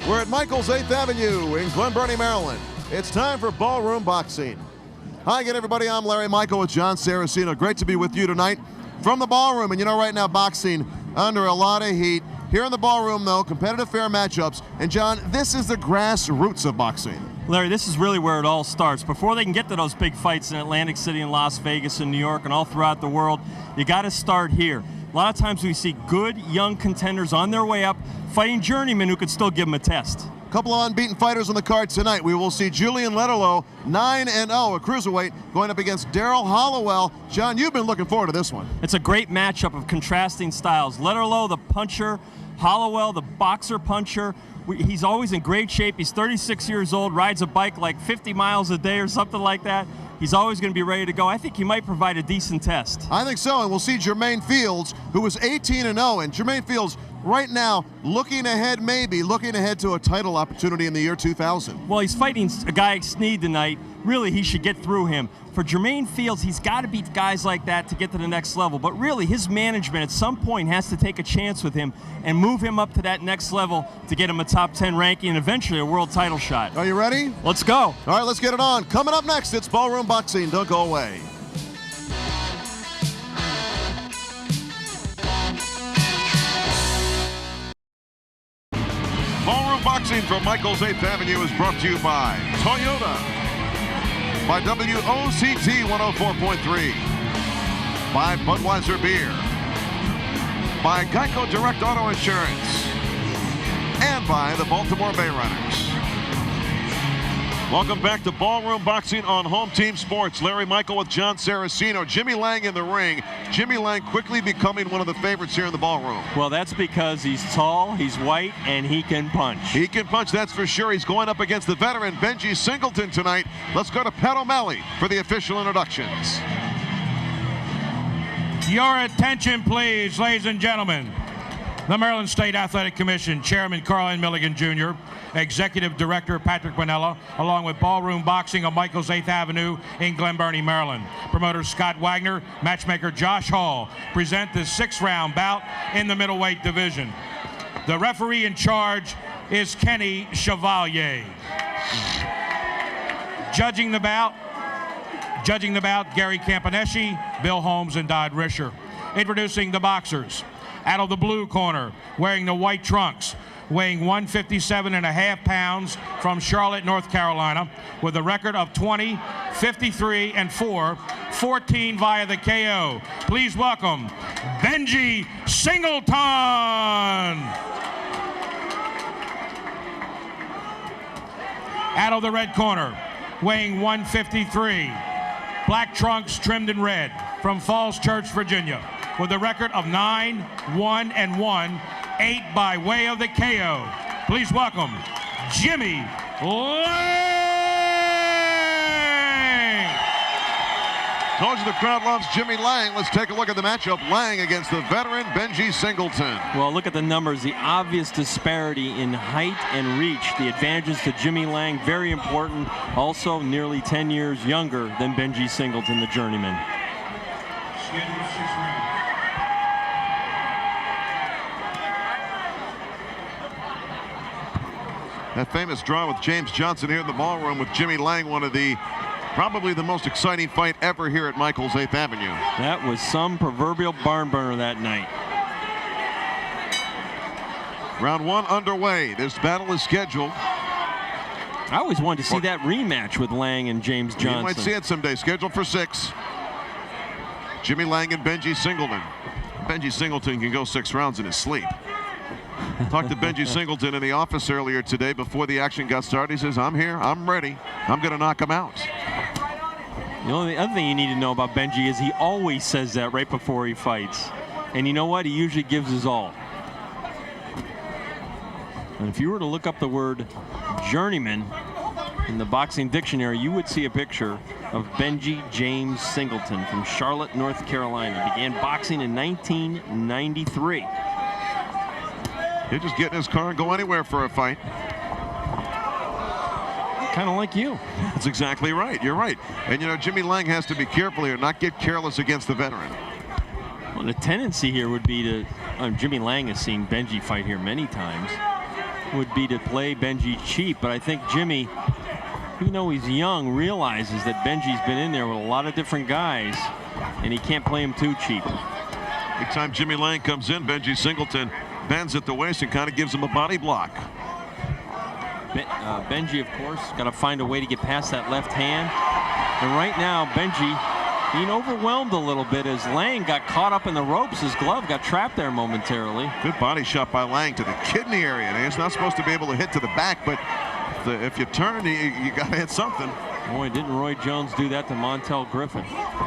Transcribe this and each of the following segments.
We're at Michael's 8th Avenue in Glen Burnie, Maryland. It's time for Ballroom Boxing. Hi again, everybody. I'm Larry Michael with Jon Saraceno. Great to be with you tonight from the Ballroom. And you know, right now, boxing under a lot of heat. Here in the Ballroom, though, competitive fair matchups. And John, this is the grassroots of boxing. Larry, this is really where it all starts. Before they can get to those big fights in Atlantic City and Las Vegas and New York and all throughout the world, you got to start here. A lot of times we see good young contenders on their way up fighting journeymen who could still give them a test. A couple of unbeaten fighters on the card tonight. We will see Julian Letterlough, 9-0, a cruiserweight, going up against Darryl Hollowell. John, you've been looking forward to this one. It's a great matchup of contrasting styles. Letterlough, the puncher, Hollowell, the boxer puncher. He's always in great shape. He's 36 years old, rides a bike like 50 miles a day or something like that. He's always going to be ready to go. I think he might provide a decent test. I think so, and we'll see Jermaine Fields, who was 18-0, and Jermaine Fields right now looking ahead, maybe looking ahead to a title opportunity in the year 2000. Well, he's fighting a guy like Sneed tonight. Really, he should get through him. For Jermaine Fields, he's got to beat guys like that to get to the next level. But really, his management at some point has to take a chance with him and move him up to that next level to get him a top 10 ranking and eventually a world title shot. Are you ready? Let's go. All right, let's get it on. Coming up next, it's Ballroom Boxing. Don't go away. Ballroom Boxing from Michael's 8th Avenue is brought to you by Toyota, by WOCT 104.3, by Budweiser Beer, by Geico Direct Auto Insurance, and by the Baltimore Bay Runners. Welcome back to Ballroom Boxing on Home Team Sports. Larry Michael with Jon Saraceno. Jimmy Lange in the ring. Jimmy Lange quickly becoming one of the favorites here in the Ballroom. Well, that's because he's tall, he's white, and he can punch. He can punch, that's for sure. He's going up against the veteran Benji Singleton tonight. Let's go to Pat O'Malley for the official introductions. Your attention, please, ladies and gentlemen. The Maryland State Athletic Commission, Chairman Carlin Milligan Jr., Executive Director Patrick Bonella, along with Ballroom Boxing on Michael's 8th Avenue in Glen Burnie, Maryland. Promoter Scott Wagner, matchmaker Josh Hall, present the 6th-round bout in the middleweight division. The referee in charge is Kenny Chevalier. Judging the bout, Gary Campaneschi, Bill Holmes, and Dodd Risher. Introducing the boxers. Out of the blue corner, wearing the white trunks, weighing 157.5 pounds from Charlotte, North Carolina, with a record of 20, 53, and 4, 14 via the KO. Please welcome Benji Singleton. Out of the red corner, weighing 153, black trunks trimmed in red, from Falls Church, Virginia, with a record of 9, 1, and 1, 8 by way of the KO. Please welcome Jimmy Lange. Told you the crowd loves Jimmy Lange. Let's take a look at the matchup. Lange against the veteran Benji Singleton. Well, look at the numbers. The obvious disparity in height and reach. The advantages to Jimmy Lange, very important. Also, nearly 10 years younger than Benji Singleton, the journeyman. That famous draw with James Johnson here in the Ballroom with Jimmy Lange, one of the probably the most exciting fight ever here at Michael's 8th Avenue. That was some proverbial barn burner that night. Round 1 underway. This battle is scheduled. I always wanted to see that rematch with Lange and James Johnson. You might see it someday. Scheduled for 6. Jimmy Lange and Benji Singleton. Benji Singleton can go 6 rounds in his sleep. Talked to Benji Singleton in the office earlier today before the action got started. He says, I'm here, I'm ready, I'm going to knock him out. The only other thing you need to know about Benji is he always says that right before he fights. And you know what? He usually gives his all. And if you were to look up the word journeyman in the boxing dictionary, you would see a picture of Benji James Singleton from Charlotte, North Carolina. He began boxing in 1993. He'll just get in his car and go anywhere for a fight. Kind of like you. That's exactly right. You're right. And, you know, Jimmy Lange has to be careful here, not get careless against the veteran. Well, the tendency here would be to... Jimmy Lange has seen Benji fight here many times. would be to play Benji cheap, but I think Jimmy, even though he's young, realizes that Benji's been in there with a lot of different guys, and he can't play him too cheap. Every time Jimmy Lange comes in, Benji Singleton bends at the waist and kind of gives him a body block. Benji, of course, got to find a way to get past that left hand. And right now, Benji being overwhelmed a little bit as Lange got caught up in the ropes. His glove got trapped there momentarily. Good body shot by Lange to the kidney area. And he's not supposed to be able to hit to the back, but if you turn, you got to hit something. Boy, didn't Roy Jones do that to Montel Griffin?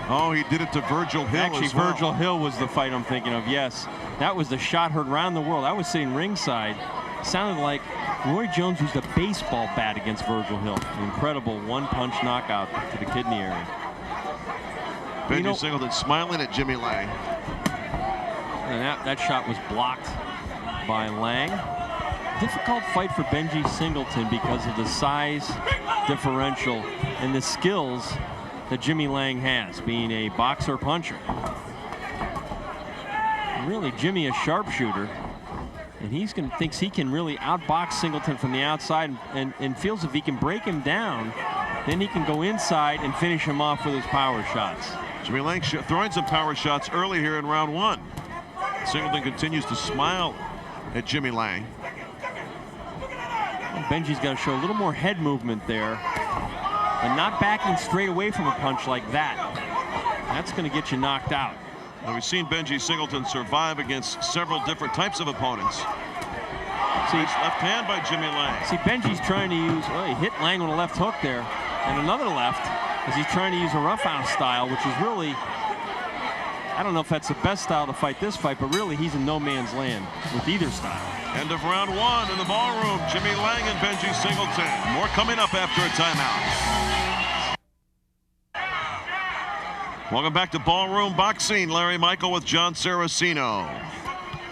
Oh, he did it to Virgil Hill. Actually, as well. Virgil Hill was the fight I'm thinking of, yes. That was the shot heard around the world. I was sitting ringside. Sounded like Roy Jones used a baseball bat against Virgil Hill. An incredible one-punch knockout to the kidney area. Benji Singleton smiling at Jimmy Lange. And that shot was blocked by Lange. Difficult fight for Benji Singleton because of the size differential and the skills that Jimmy Lange has, being a boxer puncher. Really, Jimmy a sharpshooter, and thinks he can really outbox Singleton from the outside, and feels if he can break him down, then he can go inside and finish him off with his power shots. Jimmy Lange throwing some power shots early here in round one. Singleton continues to smile at Jimmy Lange. Benji's got to show a little more head movement there, and not backing straight away from a punch like that. That's going to get you knocked out. Now, we've seen Benji Singleton survive against several different types of opponents. See, nice left hand by Jimmy Lange. See, Benji's trying to use, he hit Lange with a left hook there, and another left, as he's trying to use a roughhouse style, which is really, I don't know if that's the best style to fight this fight, but really he's in no man's land with either style. End of round one in the ballroom. Jimmy Lange and Benji Singleton. More coming up after a timeout. Welcome back to Ballroom Boxing. Larry Michael with Jon Saraceno.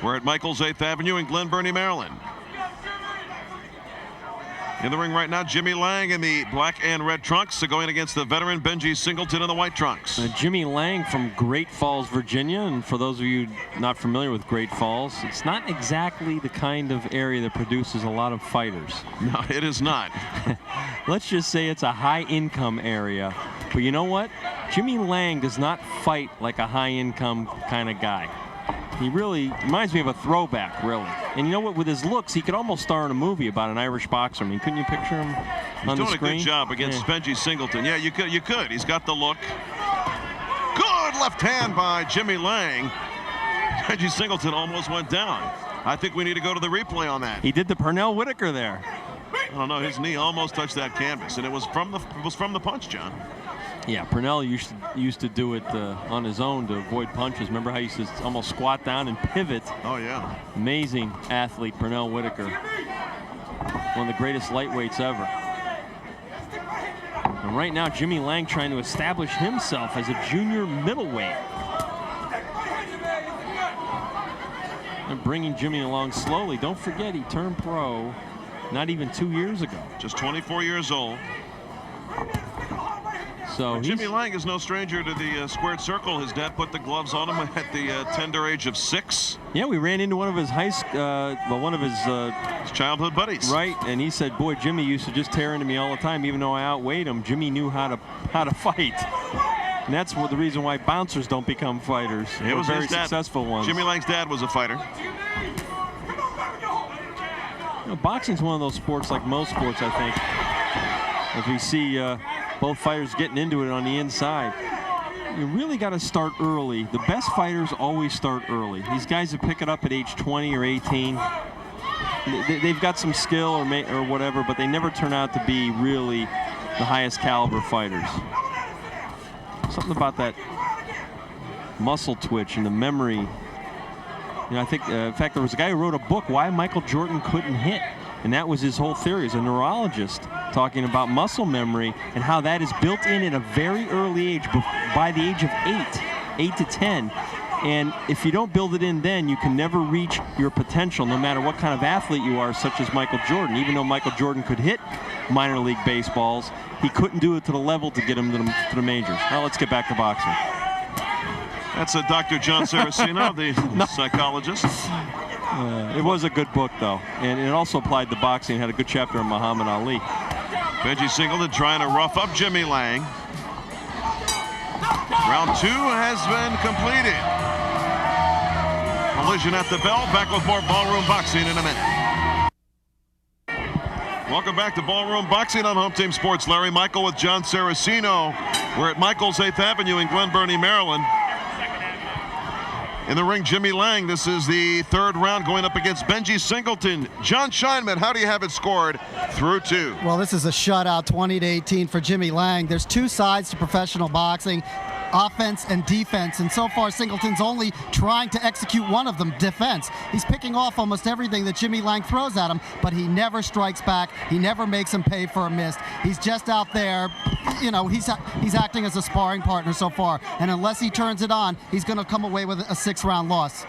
We're at Michael's 8th Avenue in Glen Burnie, Maryland. In the ring right now, Jimmy Lange in the black and red trunks, going against the veteran Benji Singleton in the white trunks. Jimmy Lange from Great Falls, Virginia, and for those of you not familiar with Great Falls, it's not exactly the kind of area that produces a lot of fighters. No, it is not. Let's just say it's a high-income area. But you know what? Jimmy Lange does not fight like a high-income kind of guy. He really reminds me of a throwback, really. And you know what? With his looks, he could almost star in a movie about an Irish boxer. I mean, couldn't you picture him on the screen? He's doing a good job against Benji Singleton. Yeah, you could. He's got the look. Good left hand by Jimmy Lange. Benji Singleton almost went down. I think we need to go to the replay on that. He did the Pernell Whitaker there. I don't know. His knee almost touched that canvas, and it was from the punch, John. Yeah, Pernell used to do it on his own to avoid punches. Remember how he used to almost squat down and pivot? Oh, yeah. Amazing athlete, Pernell Whitaker. One of the greatest lightweights ever. And right now, Jimmy Lange trying to establish himself as a junior middleweight. And bringing Jimmy along slowly. Don't forget, he turned pro not even 2 years ago. Just 24 years old. So Jimmy Lange is no stranger to the squared circle. His dad put the gloves on him at the tender age of 6. Yeah, we ran into one of his his childhood buddies. Right, and he said, "Boy, Jimmy used to just tear into me all the time, even though I outweighed him. Jimmy knew how to fight." And that's the reason why bouncers don't become fighters. It was very his dad. Successful ones. Jimmy Lange's dad was a fighter. You know, boxing's one of those sports, like most sports, I think, as we see both fighters getting into it on the inside. You really got to start early. The best fighters always start early. These guys that pick it up at age 20 or 18, they've got some skill or whatever, but they never turn out to be really the highest caliber fighters. Something about that muscle twitch and the memory. You know, I think, in fact, there was a guy who wrote a book, Why Michael Jordan Couldn't Hit. And that was his whole theory as a neurologist, talking about muscle memory and how that is built in at a very early age, by the age of 8 to 10. And if you don't build it in then, you can never reach your potential, no matter what kind of athlete you are, such as Michael Jordan. Even though Michael Jordan could hit minor league baseballs, he couldn't do it to the level to get him to the majors. Now let's get back to boxing. That's Dr. Jon Saraceno, the psychologist. It was a good book, though, and it also applied to boxing. It had a good chapter on Muhammad Ali. Benji Singleton trying to rough up Jimmy Lange. Round 2 has been completed. Collision at the bell. Back with more Ballroom Boxing in a minute. Welcome back to Ballroom Boxing on Home Team Sports. Larry Michael with Jon Saraceno. We're at Michael's 8th Avenue in Glen Burnie, Maryland. In the ring, Jimmy Lange. This is the 3rd round going up against Benji Singleton. John Scheinman, how do you have it scored through 2? Well, this is a shutout, 20-18 for Jimmy Lange. There's 2 sides to professional boxing, offense and defense, and so far Singleton's only trying to execute one of them, defense. He's picking off almost everything that Jimmy Lange throws at him, but he never strikes back. He never makes him pay for a miss. He's just out there, you know, he's acting as a sparring partner so far, and unless he turns it on, he's going to come away with a 6-round loss.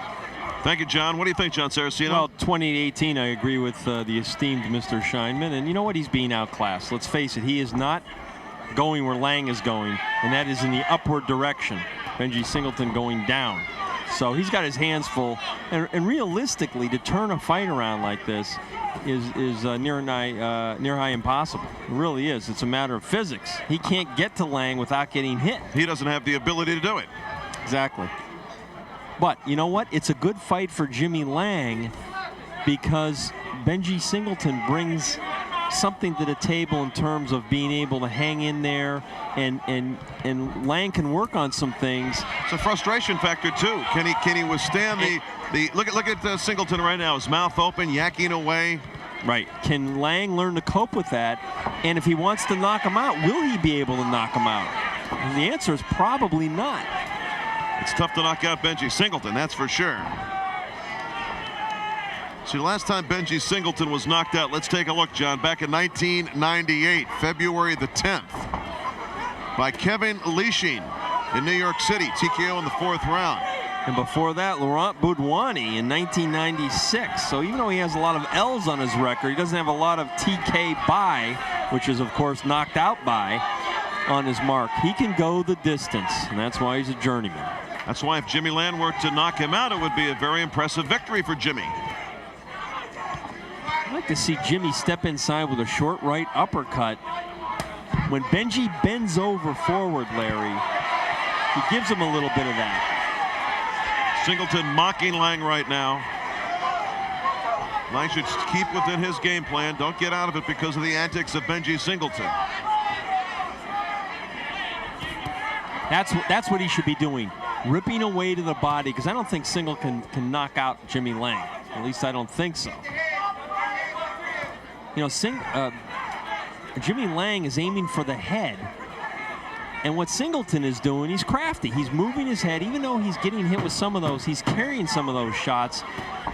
Thank you, John. What do you think, Jon Saraceno? Well, 20-18, I agree with the esteemed Mr. Scheinman, and you know what? He's being outclassed. Let's face it, he is not going where Lange is going, and that is in the upward direction. Benji Singleton going down. So he's got his hands full, and realistically, to turn a fight around like this is near high impossible. It really is. It's a matter of physics. He can't get to Lange without getting hit. He doesn't have the ability to do it. Exactly. But you know what? It's a good fight for Jimmy Lange because Benji Singleton brings something to the table in terms of being able to hang in there, and Lange can work on some things. It's a frustration factor too. Can he withstand the look at Singleton right now, his mouth open, yakking away. Right. Can Lange learn to cope with that? And if he wants to knock him out, will he be able to knock him out? And the answer is probably not. It's tough to knock out Benji Singleton, that's for sure. See, the last time Benji Singleton was knocked out, let's take a look, John, back in 1998, February the 10th, by Kevin Leishing in New York City, TKO in the 4th round. And before that, Laurent Boudouani in 1996. So even though he has a lot of L's on his record, he doesn't have a lot of TK by, which is, of course, knocked out by, on his mark. He can go the distance, and that's why he's a journeyman. That's why if Jimmy Lange were to knock him out, it would be a very impressive victory for Jimmy. I'd like to see Jimmy step inside with a short right uppercut. When Benji bends over forward, Larry, he gives him a little bit of that. Singleton mocking Lange right now. Lange should keep within his game plan. Don't get out of it because of the antics of Benji Singleton. That's what he should be doing. Ripping away to the body, because I don't think Singleton can knock out Jimmy Lange. At least I don't think so. You know, Jimmy Lange is aiming for the head. And what Singleton is doing, he's crafty. He's moving his head. Even though he's getting hit with some of those, he's carrying some of those shots.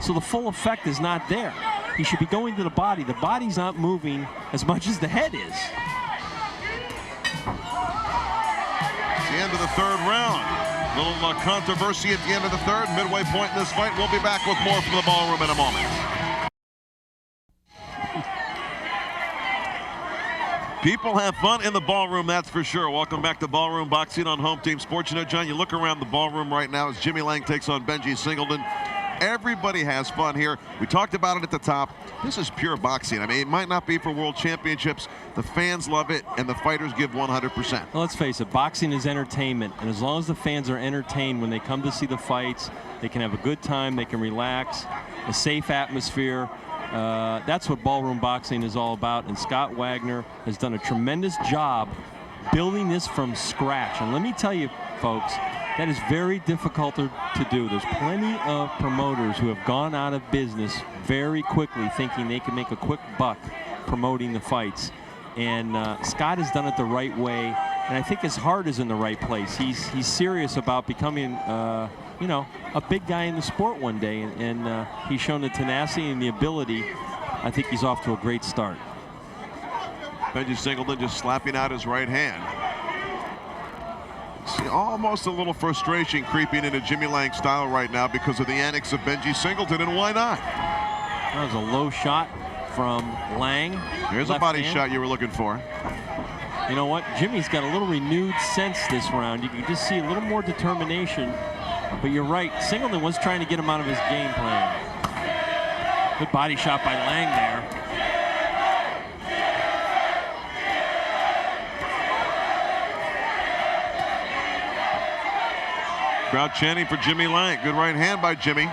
So the full effect is not there. He should be going to the body. The body's not moving as much as the head is. It's the end of the 3rd round. Little controversy at the end of the 3rd. Midway point in this fight. We'll be back with more from the Ballroom in a moment. People have fun in the Ballroom, that's for sure. Welcome back to Ballroom Boxing on Home Team Sports. You know, John, you look around the Ballroom right now as Jimmy Lange takes on Benji Singleton. Everybody has fun here. We talked about it at the top. This is pure boxing. I mean, it might not be for world championships. The fans love it, and the fighters give 100%. Well, let's face it, boxing is entertainment, and as long as the fans are entertained when they come to see the fights, they can have a good time, they can relax, a safe atmosphere. That's what Ballroom Boxing is all about, and Scott Wagner has done a tremendous job building this from scratch. And let me tell you, folks, that is very difficult to do. There's plenty of promoters who have gone out of business very quickly thinking they can make a quick buck promoting the fights. And Scott has done it the right way, and I think his heart is in the right place. He's serious about becoming you know, a big guy in the sport one day, and he's shown the tenacity and the ability. I think he's off to a great start. Benji Singleton just slapping out his right hand. See, almost a little frustration creeping into Jimmy Lange's style right now because of the antics of Benji Singleton, and why not? That was a low shot from Lange. Here's a body shot you were looking for. You know what? Jimmy's got a little renewed sense this round. You can just see a little more determination. But you're right, Singleton was trying to get him out of his game plan. Good body shot by Lange there. Crowd chanting for Jimmy Lange. Good right hand by Jimmy.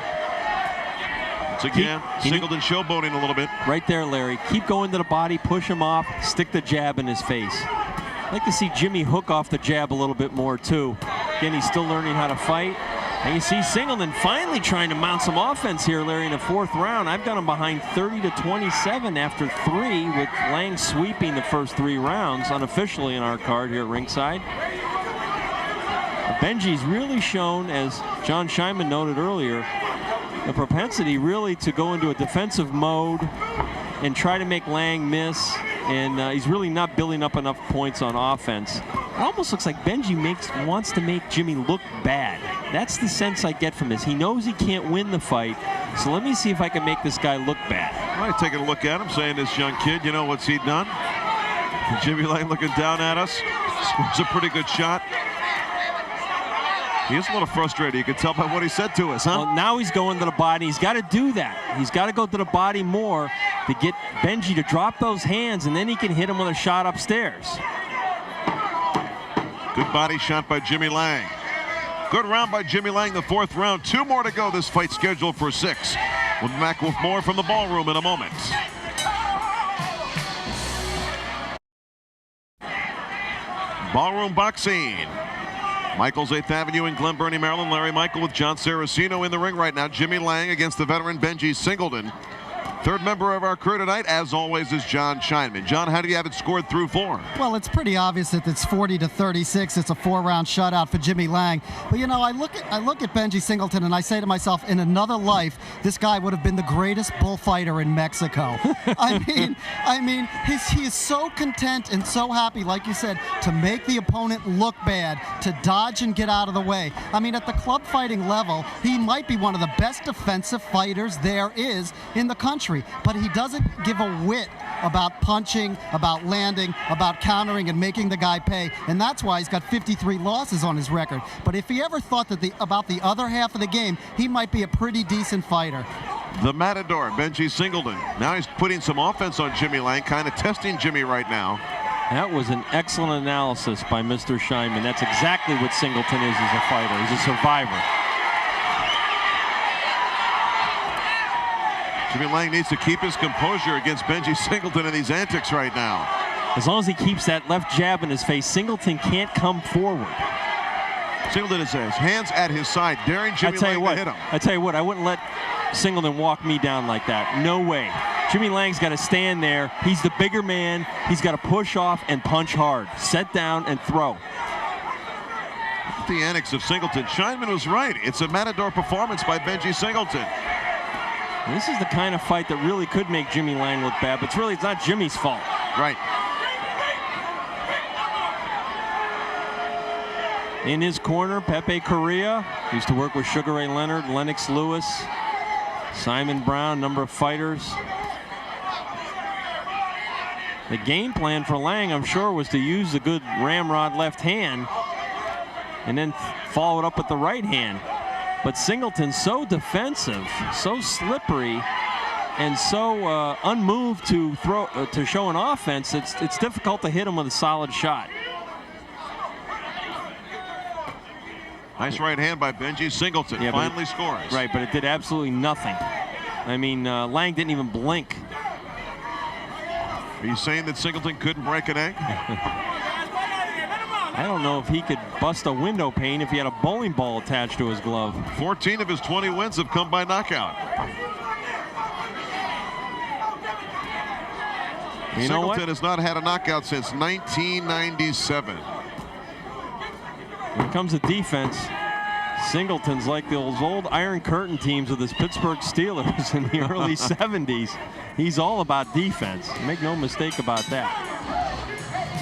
Once again, Singleton showboating a little bit. Right there, Larry. Keep going to the body, push him off, stick the jab in his face. I'd like to see Jimmy hook off the jab a little bit more, too. Again, he's still learning how to fight. And you see Singleton finally trying to mount some offense here, Larry, in the 4th round. I've got him behind 30-27 after 3, with Lange sweeping the first 3 rounds unofficially in our card here at ringside. Benji's really shown, as John Scheinman noted earlier, the propensity really to go into a defensive mode and try to make Lange miss, and he's really not building up enough points on offense. It almost looks like Benji wants to make Jimmy look bad. That's the sense I get from this. He knows he can't win the fight, so let me see if I can make this guy look bad. All right, taking a look at him, saying, this young kid, you know, what's he done? And Jimmy Lange looking down at us. Scores a pretty good shot. He is a little frustrated. You can tell by what he said to us, huh? Well, now he's going to the body. He's got to do that. He's got to go to the body more to get Benji to drop those hands, and then he can hit him with a shot upstairs. Good body shot by Jimmy Lange. Good round by Jimmy Lange, the 4th round. 2 more to go. This fight scheduled for 6. We'll be back with more from the ballroom in a moment. Ballroom boxing. Michael's 8th Avenue in Glen Burnie, Maryland. Larry Michael with Jon Saraceno in the ring right now. Jimmy Lange against the veteran Benji Singleton. 3rd member of our crew tonight, as always, is Jon Scheinman. John, how do you have it scored through 4? Well, it's pretty obvious that it's 40-36. It's a 4-round shutout for Jimmy Lange. But you know, I look at Benji Singleton and I say to myself, in another life, this guy would have been the greatest bullfighter in Mexico. I mean, he is so content and so happy, like you said, to make the opponent look bad, to dodge and get out of the way. I mean, at the club fighting level, he might be one of the best defensive fighters there is in the country. But he doesn't give a whit about punching, about landing, about countering and making the guy pay. And that's why he's got 53 losses on his record. But if he ever thought that about the other half of the game, he might be a pretty decent fighter. The Matador, Benji Singleton. Now he's putting some offense on Jimmy Lange, kind of testing Jimmy right now. That was an excellent analysis by Mr. Scheinman. That's exactly what Singleton is as a fighter. He's a survivor. Jimmy Lange needs to keep his composure against Benji Singleton in these antics right now. As long as he keeps that left jab in his face, Singleton can't come forward. Singleton has his hands at his side, daring Jimmy Lange to hit him. I tell you what, I wouldn't let Singleton walk me down like that. No way. Jimmy Lange's got to stand there. He's the bigger man. He's got to push off and punch hard. Set down and throw. The antics of Singleton. Scheinman was right. It's a Matador performance by Benji Singleton. This is the kind of fight that really could make Jimmy Lange look bad, but it's not Jimmy's fault. Right. In his corner, Pepe Correa, used to work with Sugar Ray Leonard, Lennox Lewis, Simon Brown, number of fighters. The game plan for Lange, I'm sure, was to use the good ramrod left hand and then follow it up with the right hand. But Singleton's so defensive, so slippery, and so unmoved to show an offense. It's difficult to hit him with a solid shot. Nice right hand by Benji Singleton. Yeah, finally scores. Right, but it did absolutely nothing. I mean, Lange didn't even blink. Are you saying that Singleton couldn't break an egg? I don't know if he could bust a window pane if he had a bowling ball attached to his glove. 14 of his 20 wins have come by knockout. You know what? Singleton has not had a knockout since 1997. When it comes to defense, Singleton's like those old Iron Curtain teams of the Pittsburgh Steelers in the early 70s. He's all about defense. Make no mistake about that.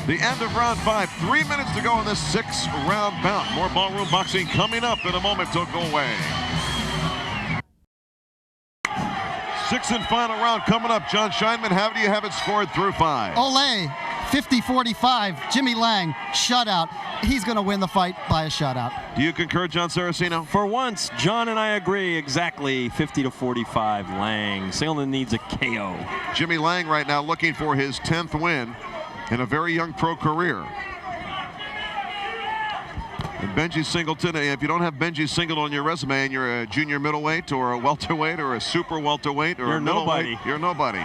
The end of round 5. 3 minutes to go in this 6-round bout. More ballroom boxing coming up in a moment. Don't go away. 6th and final round coming up. Jon Scheinman, how do you have it scored through 5? Ole. 50-45, Jimmy Lange, shutout. He's going to win the fight by a shutout. Do you concur, Jon Saraceno? For once, John and I agree exactly. 50-45, Lange. Singleton needs a KO. Jimmy Lange right now looking for his 10th win in a very young pro career. And Benji Singleton, if you don't have Benji Singleton on your resume and you're a junior middleweight or a welterweight or a super welterweight or a middleweight, you're nobody.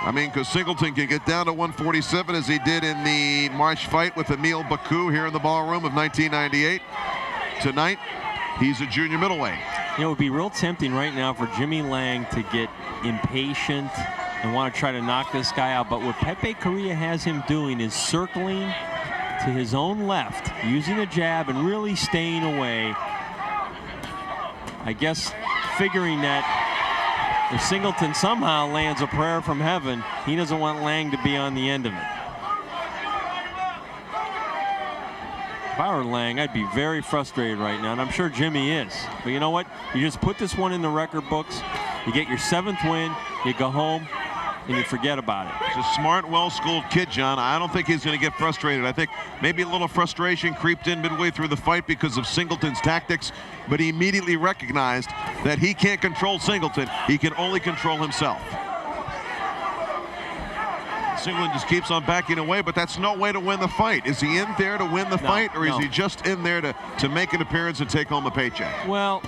I mean, because Singleton can get down to 147 as he did in the March fight with Emil Baku here in the Ballroom of 1998. Tonight, he's a junior middleweight. You know, it would be real tempting right now for Jimmy Lange to get impatient and want to try to knock this guy out. But what Pepe Correa has him doing is circling to his own left, using a jab and really staying away. I guess figuring that if Singleton somehow lands a prayer from heaven, he doesn't want Lange to be on the end of it. If I were Lange, I'd be very frustrated right now, and I'm sure Jimmy is. But you know what? You just put this one in the record books, you get your 7th win, you go home, and you forget about it. He's a smart, well-schooled kid, John. I don't think he's going to get frustrated. I think maybe a little frustration creeped in midway through the fight because of Singleton's tactics, but he immediately recognized that he can't control Singleton. He can only control himself. Singleton just keeps on backing away, but that's no way to win the fight. Is he in there to win the fight, or is he just in there to make an appearance and take home a paycheck? Well,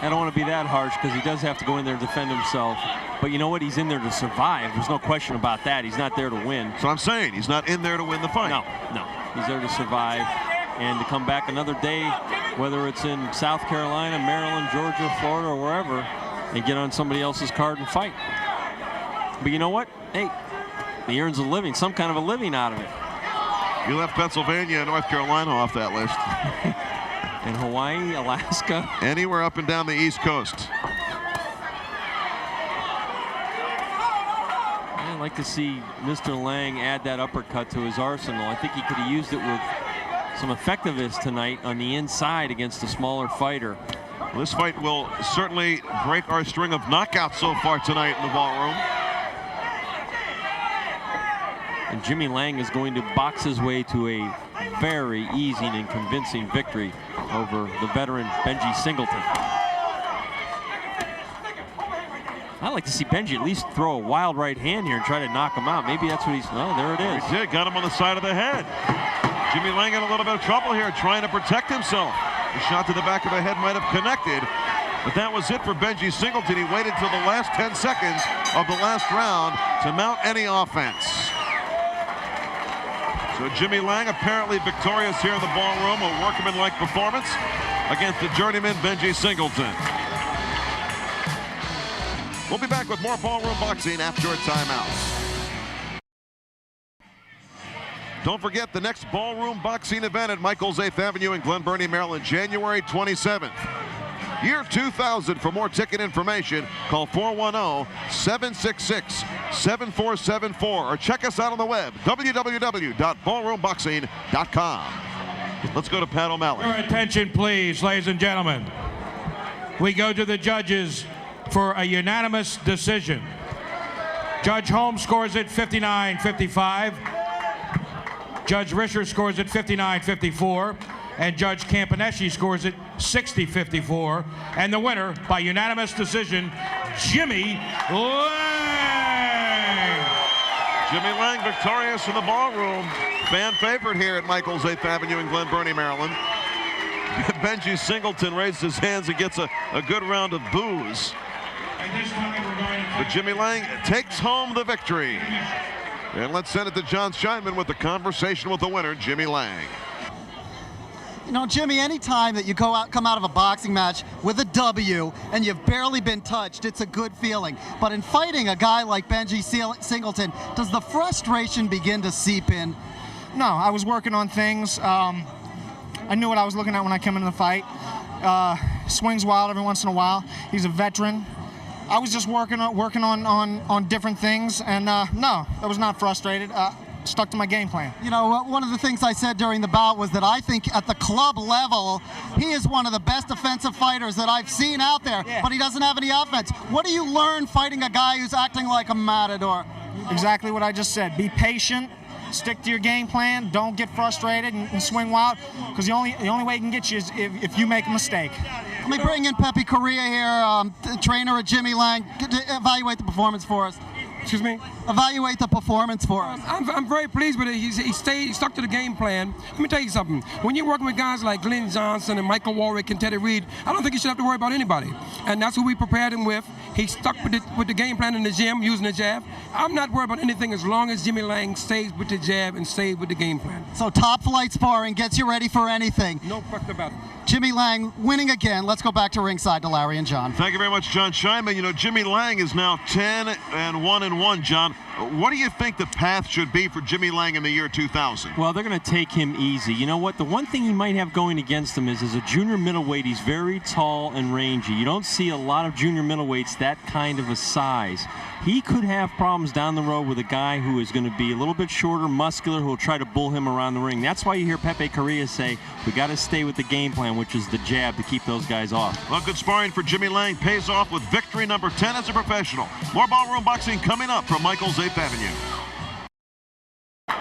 I don't want to be that harsh because he does have to go in there and defend himself. But you know what? He's in there to survive. There's no question about that. He's not there to win. So I'm saying he's not in there to win the fight. No. He's there to survive and to come back another day, whether it's in South Carolina, Maryland, Georgia, Florida, or wherever, and get on somebody else's card and fight. But you know what? Hey, he earns a living, some kind of a living out of it. You left Pennsylvania and North Carolina off that list. And Hawaii, Alaska. Anywhere up and down the East Coast. I'd like to see Mr. Lange add that uppercut to his arsenal. I think he could have used it with some effectiveness tonight on the inside against a smaller fighter. Well, this fight will certainly break our string of knockouts so far tonight in the Ballroom. And Jimmy Lange is going to box his way to a very easy and convincing victory over the veteran Benji Singleton. I'd like to see Benji at least throw a wild right hand here and try to knock him out. Maybe that's what he's, oh, there it is. He did, got him on the side of the head. Jimmy Lange in a little bit of trouble here, trying to protect himself. The shot to the back of the head might have connected, but that was it for Benji Singleton. He waited till the last 10 seconds of the last round to mount any offense. So Jimmy Lange apparently victorious here in the Ballroom, a workmanlike performance against the journeyman Benji Singleton. We'll be back with more Ballroom boxing after a timeout. Don't forget the next Ballroom boxing event at Michael's 8th Avenue in Glen Burnie, Maryland, January 27th. Year 2000. For more ticket information, call 410-766-7474 or check us out on the web, www.ballroomboxing.com. Let's go to Pat O'Malley. Your attention, please, ladies and gentlemen. We go to the judges for a unanimous decision. Judge Holmes scores it 59-55. Judge Risher scores it 59-54. And Judge Campaneschi scores it 60-54. And the winner, by unanimous decision, Jimmy Lange. Jimmy Lange victorious in the Ballroom. Fan favorite here at Michael's 8th Avenue in Glen Burnie, Maryland. Benji Singleton raised his hands and gets a good round of boos. But Jimmy Lange takes home the victory. And let's send it to Jon Scheinman with the conversation with the winner, Jimmy Lange. You know, Jimmy, anytime that you come out of a boxing match with a W and you've barely been touched, it's a good feeling. But in fighting a guy like Benji Singleton, does the frustration begin to seep in? No, I was working on things. I knew what I was looking at when I came into the fight. Swings wild every once in a while. He's a veteran. I was just working on different things, and no, I was not frustrated. Stuck to my game plan. You know, one of the things I said during the bout was that I think at the club level, he is one of the best defensive fighters that I've seen out there, but he doesn't have any offense. What do you learn fighting a guy who's acting like a matador? Exactly what I just said. Be patient. Stick to your game plan. Don't get frustrated and swing wild, because the only way he can get you is if you make a mistake. Let me bring in Pepe Correa here, the trainer of Jimmy Lange, to evaluate the performance for us. Excuse me? Evaluate the performance for us. I'm very pleased with it. He stuck to the game plan. Let me tell you something. When you're working with guys like Glenn Johnson and Michael Warwick and Teddy Reed, I don't think you should have to worry about anybody. And that's who we prepared him with. He stuck with the game plan in the gym, using the jab. I'm not worried about anything as long as Jimmy Lange stays with the jab and stays with the game plan. So top flight sparring gets you ready for anything. No question about it. Jimmy Lange winning again. Let's go back to ringside to Larry and John. Thank you very much, John Scheinman. You know, Jimmy Lange is now 10-1-1, John. What do you think the path should be for Jimmy Lange in the year 2000? Well, they're going to take him easy. You know what? The one thing he might have going against him is, as a junior middleweight, he's very tall and rangy. You don't see a lot of junior middleweights that kind of a size. He could have problems down the road with a guy who is going to be a little bit shorter, muscular, who will try to bull him around the ring. That's why you hear Pepe Correa say, we got to stay with the game plan, which is the jab, to keep those guys off. Well, good sparring for Jimmy Lange pays off with victory number 10 as a professional. More Ballroom Boxing coming up from Michael's 8th Avenue.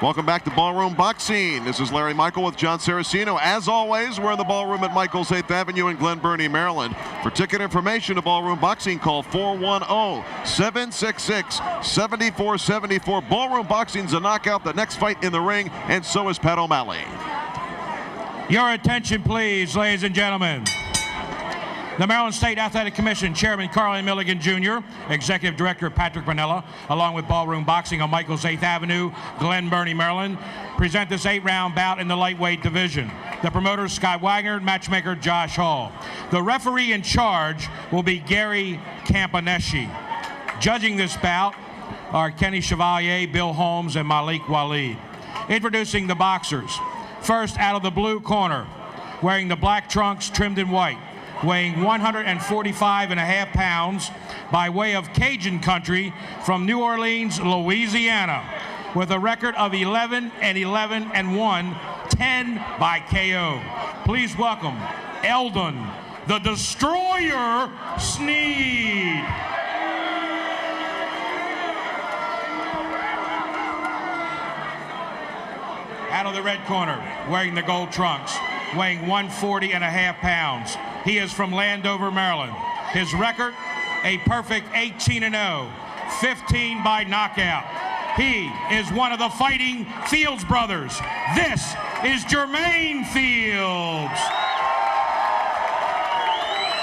Welcome back to Ballroom Boxing. This is Larry Michael with Jon Saraceno. As always, we're in the ballroom at Michael's 8th Avenue in Glen Burnie, Maryland. For ticket information to Ballroom Boxing, call 410-766-7474. Ballroom Boxing's a knockout. The next fight in the ring, and so is Pat O'Malley. Your attention, please, ladies and gentlemen. The Maryland State Athletic Commission Chairman Carlin Milligan Jr., Executive Director Patrick Manella, along with Ballroom Boxing on Michael's 8th Avenue, Glen Burnie, Maryland, present this 8-round bout in the lightweight division. The promoters, Scott Wagner, matchmaker Josh Hall. The referee in charge will be Gary Campaneschi. Judging this bout are Kenny Chevalier, Bill Holmes, and Malik Waleed. Introducing the boxers. First, out of the blue corner, wearing the black trunks trimmed in white, weighing 145.5 pounds, by way of Cajun country from New Orleans, Louisiana, with a record of 11-11-1, 10 by KO. Please welcome Eldon, the Destroyer, Sneed. Out of the red corner, wearing the gold trunks, weighing 140.5 pounds. He is from Landover, Maryland. His record, a perfect 18-0, 15 by knockout. He is one of the Fighting Fields brothers. This is Jermaine Fields.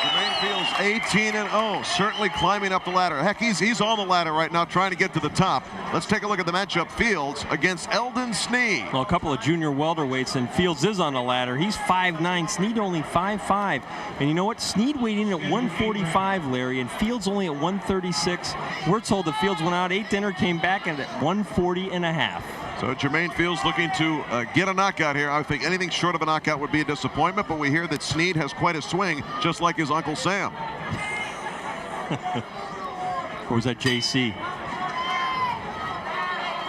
Jermaine Fields 18-0, certainly climbing up the ladder. Heck, he's on the ladder right now, trying to get to the top. Let's take a look at the matchup. Fields against Eldon Sneed. Well, a couple of junior welterweights, and Fields is on the ladder. He's 5'9", Sneed only 5'5". And you know what? Sneed weighed in at 145, Larry, and Fields only at 136. We're told that Fields went out 8 dinner, came back at 140.5. So Jermaine Fields looking to get a knockout here. I think anything short of a knockout would be a disappointment, but we hear that Sneed has quite a swing, just like his Uncle Sam. Or was that JC?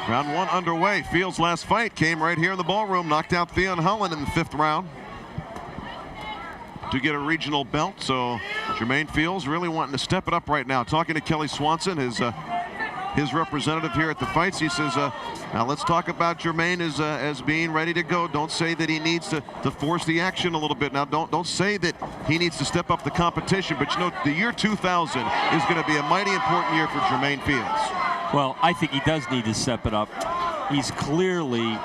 Round 1 underway. Fields' last fight came right here in the ballroom. Knocked out Theon Holland in the 5th round to get a regional belt. So Jermaine Fields really wanting to step it up right now. Talking to Kelly Swanson, his representative here at the fights. He says, now let's talk about Jermaine as being ready to go. Don't say that he needs to force the action a little bit. Now don't say that he needs to step up the competition, but you know, the year 2000 is going to be a mighty important year for Jermaine Fields. Well, I think he does need to step it up. He's clearly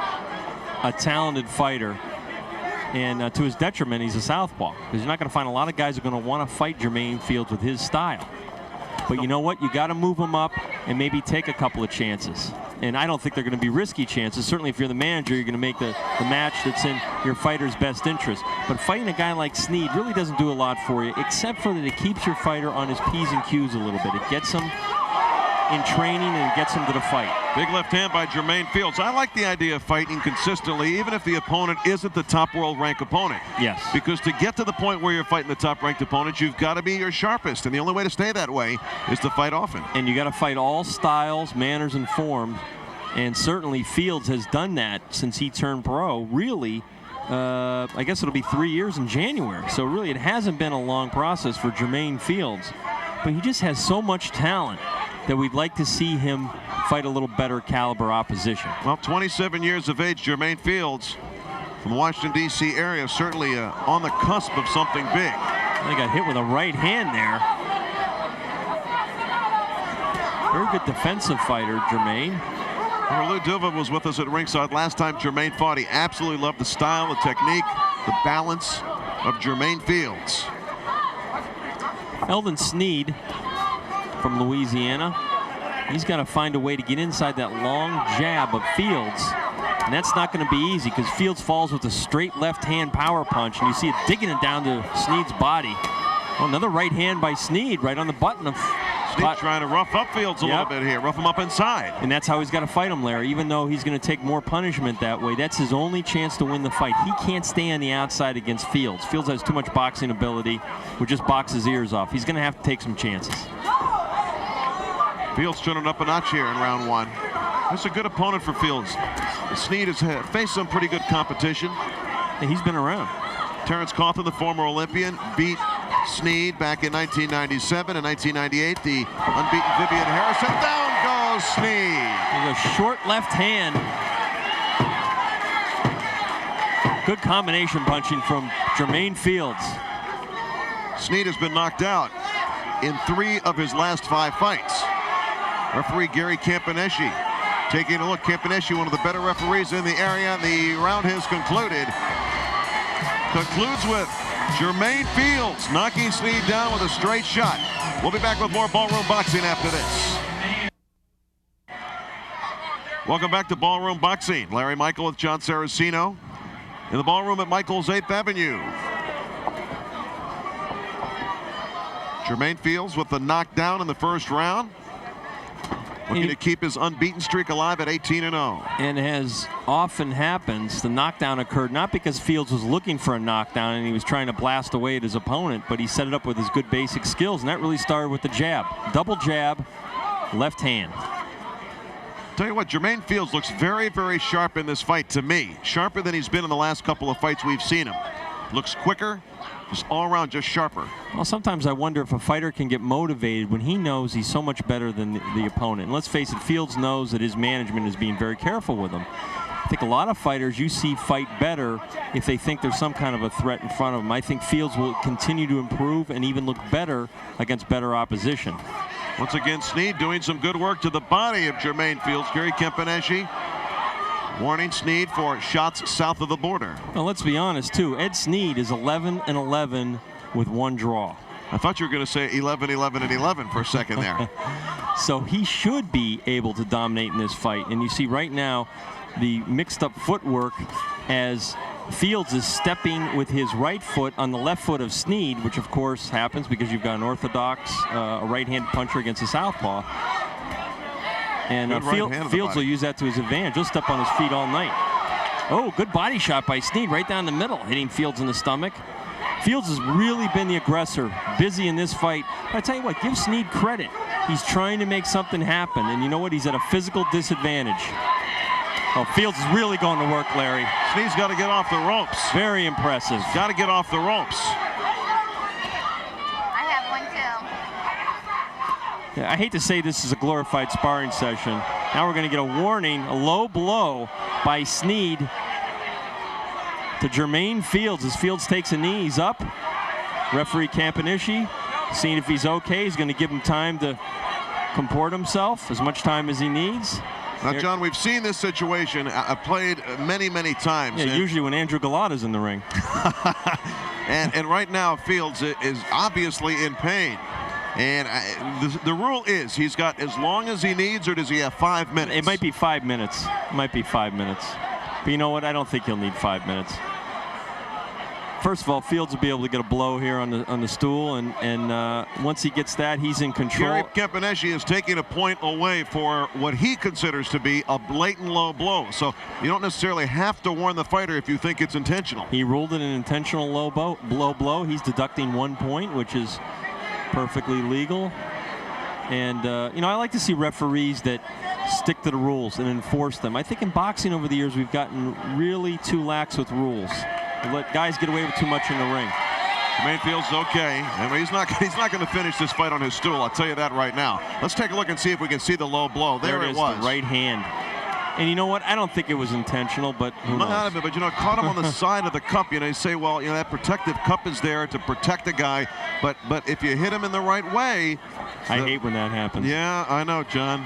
a talented fighter, and to his detriment, he's a southpaw, because you're not going to find a lot of guys who are going to want to fight Jermaine Fields with his style. But you know what? You got to move him up and maybe take a couple of chances. And I don't think they're going to be risky chances. Certainly if you're the manager, you're going to make the match that's in your fighter's best interest. But fighting a guy like Sneed really doesn't do a lot for you, except for that it keeps your fighter on his P's and Q's a little bit. It gets him in training and it gets him to the fight. Big left hand by Jermaine Fields. I like the idea of fighting consistently, even if the opponent isn't the top world rank opponent. Yes. Because to get to the point where you're fighting the top ranked opponent, you've got to be your sharpest. And the only way to stay that way is to fight often. And you got to fight all styles, manners, and forms. And certainly Fields has done that since he turned pro. Really, I guess it'll be 3 years in January. So really it hasn't been a long process for Jermaine Fields. But he just has so much talent. that we'd like to see him fight a little better caliber opposition. Well, 27 years of age, Jermaine Fields from the Washington, D.C. area, certainly on the cusp of something big. They got hit with a right hand there. Very good defensive fighter, Jermaine. Lou Duva was with us at ringside last time Jermaine fought. He absolutely loved the style, the technique, the balance of Jermaine Fields. Eldon Sneed from Louisiana. He's got to find a way to get inside that long jab of Fields. And that's not going to be easy because Fields falls with a straight left-hand power punch. And you see it digging it down to Sneed's body. Oh, another right hand by Sneed right on the button of Sneed trying to rough up Fields a little bit here, rough him up inside. And that's how he's got to fight him, Larry. Even though he's going to take more punishment that way, that's his only chance to win the fight. He can't stay on the outside against Fields. Fields has too much boxing ability. Would just box his ears off. He's going to have to take some chances. Fields turning up a notch here in round one. That's a good opponent for Fields. Sneed has faced some pretty good competition. Yeah, he's been around. Terrence Coughlin, the former Olympian, beat Sneed back in 1997 and 1998. The unbeaten Vivian Harrison. Down goes Sneed. There's a short left hand. Good combination punching from Jermaine Fields. Sneed has been knocked out in 3 of his last 5 fights. Referee Gary Campaneschi taking a look. Campaneschi, one of the better referees in the area. The round has concluded. Concludes with Jermaine Fields knocking Sneed down with a straight shot. We'll be back with more Ballroom Boxing after this. Welcome back to Ballroom Boxing. Larry Michael with Jon Saraceno in the ballroom at Michael's 8th Avenue. Jermaine Fields with the knockdown in the first round. Looking to keep his unbeaten streak alive at 18-0. And as often happens, the knockdown occurred not because Fields was looking for a knockdown and he was trying to blast away at his opponent, but he set it up with his good basic skills, and that really started with the jab. Double jab, left hand. Tell you what, Jermaine Fields looks very, very sharp in this fight to me. Sharper than he's been in the last couple of fights we've seen him. Looks quicker, just all around, just sharper. Well, sometimes I wonder if a fighter can get motivated when he knows he's so much better than the opponent. And let's face it, Fields knows that his management is being very careful with him. I think a lot of fighters you see fight better if they think there's some kind of a threat in front of them. I think Fields will continue to improve and even look better against better opposition. Once again, Sneed doing some good work to the body of Jermaine Fields. Gary Campaneschi warning Sneed for shots south of the border. Well, let's be honest, too. Ed Sneed is 11-11 with 1 draw. I thought you were going to say 11-11-11 for a second there. So he should be able to dominate in this fight. And you see right now the mixed up footwork as Fields is stepping with his right foot on the left foot of Sneed, which of course happens because you've got an orthodox a right-handed puncher against a southpaw. And Fields will use that to his advantage. He'll step on his feet all night. Oh, good body shot by Sneed right down the middle, hitting Fields in the stomach. Fields has really been the aggressor, busy in this fight. But I tell you what, give Sneed credit. He's trying to make something happen, and you know what? He's at a physical disadvantage. Oh, Fields is really going to work, Larry. Sneed's got to get off the ropes. Very impressive. Got to get off the ropes. I have one too. Yeah, I hate to say this is a glorified sparring session. Now we're going to get a warning, a low blow by Sneed to Jermaine Fields as Fields takes a knee. He's up. Referee Campaneschi seeing if he's okay. He's going to give him time to comport himself, as much time as he needs. Now, John, we've seen this situation played many, many times. Yeah, usually when Andrew Galata's in the ring. and right now, Fields is obviously in pain. And the rule is he's got as long as he needs, or does he have 5 minutes? It might be 5 minutes. It might be 5 minutes. But you know what? I don't think he'll need 5 minutes. First of all, Fields will be able to get a blow here on the stool, and once he gets that, he's in control. Gary Campaneschi is taking a point away for what he considers to be a blatant low blow. So you don't necessarily have to warn the fighter if you think it's intentional. He ruled it an intentional low blow. He's deducting 1 point, which is perfectly legal. And you know, I like to see referees that stick to the rules and enforce them. I think in boxing over the years we've gotten really too lax with rules. We let guys get away with too much in the ring. Jermaine Fields okay. I mean, he's not going to finish this fight on his stool. I'll tell you that right now. Let's take a look and see if we can see the low blow. There it was. The right hand. And you know what? I don't think it was intentional, but who knows? Not of it, but it caught him on the side of the cup. You say, well, that protective cup is there to protect the guy, but if you hit him in the right way. I hate when that happens. Yeah, I know, John.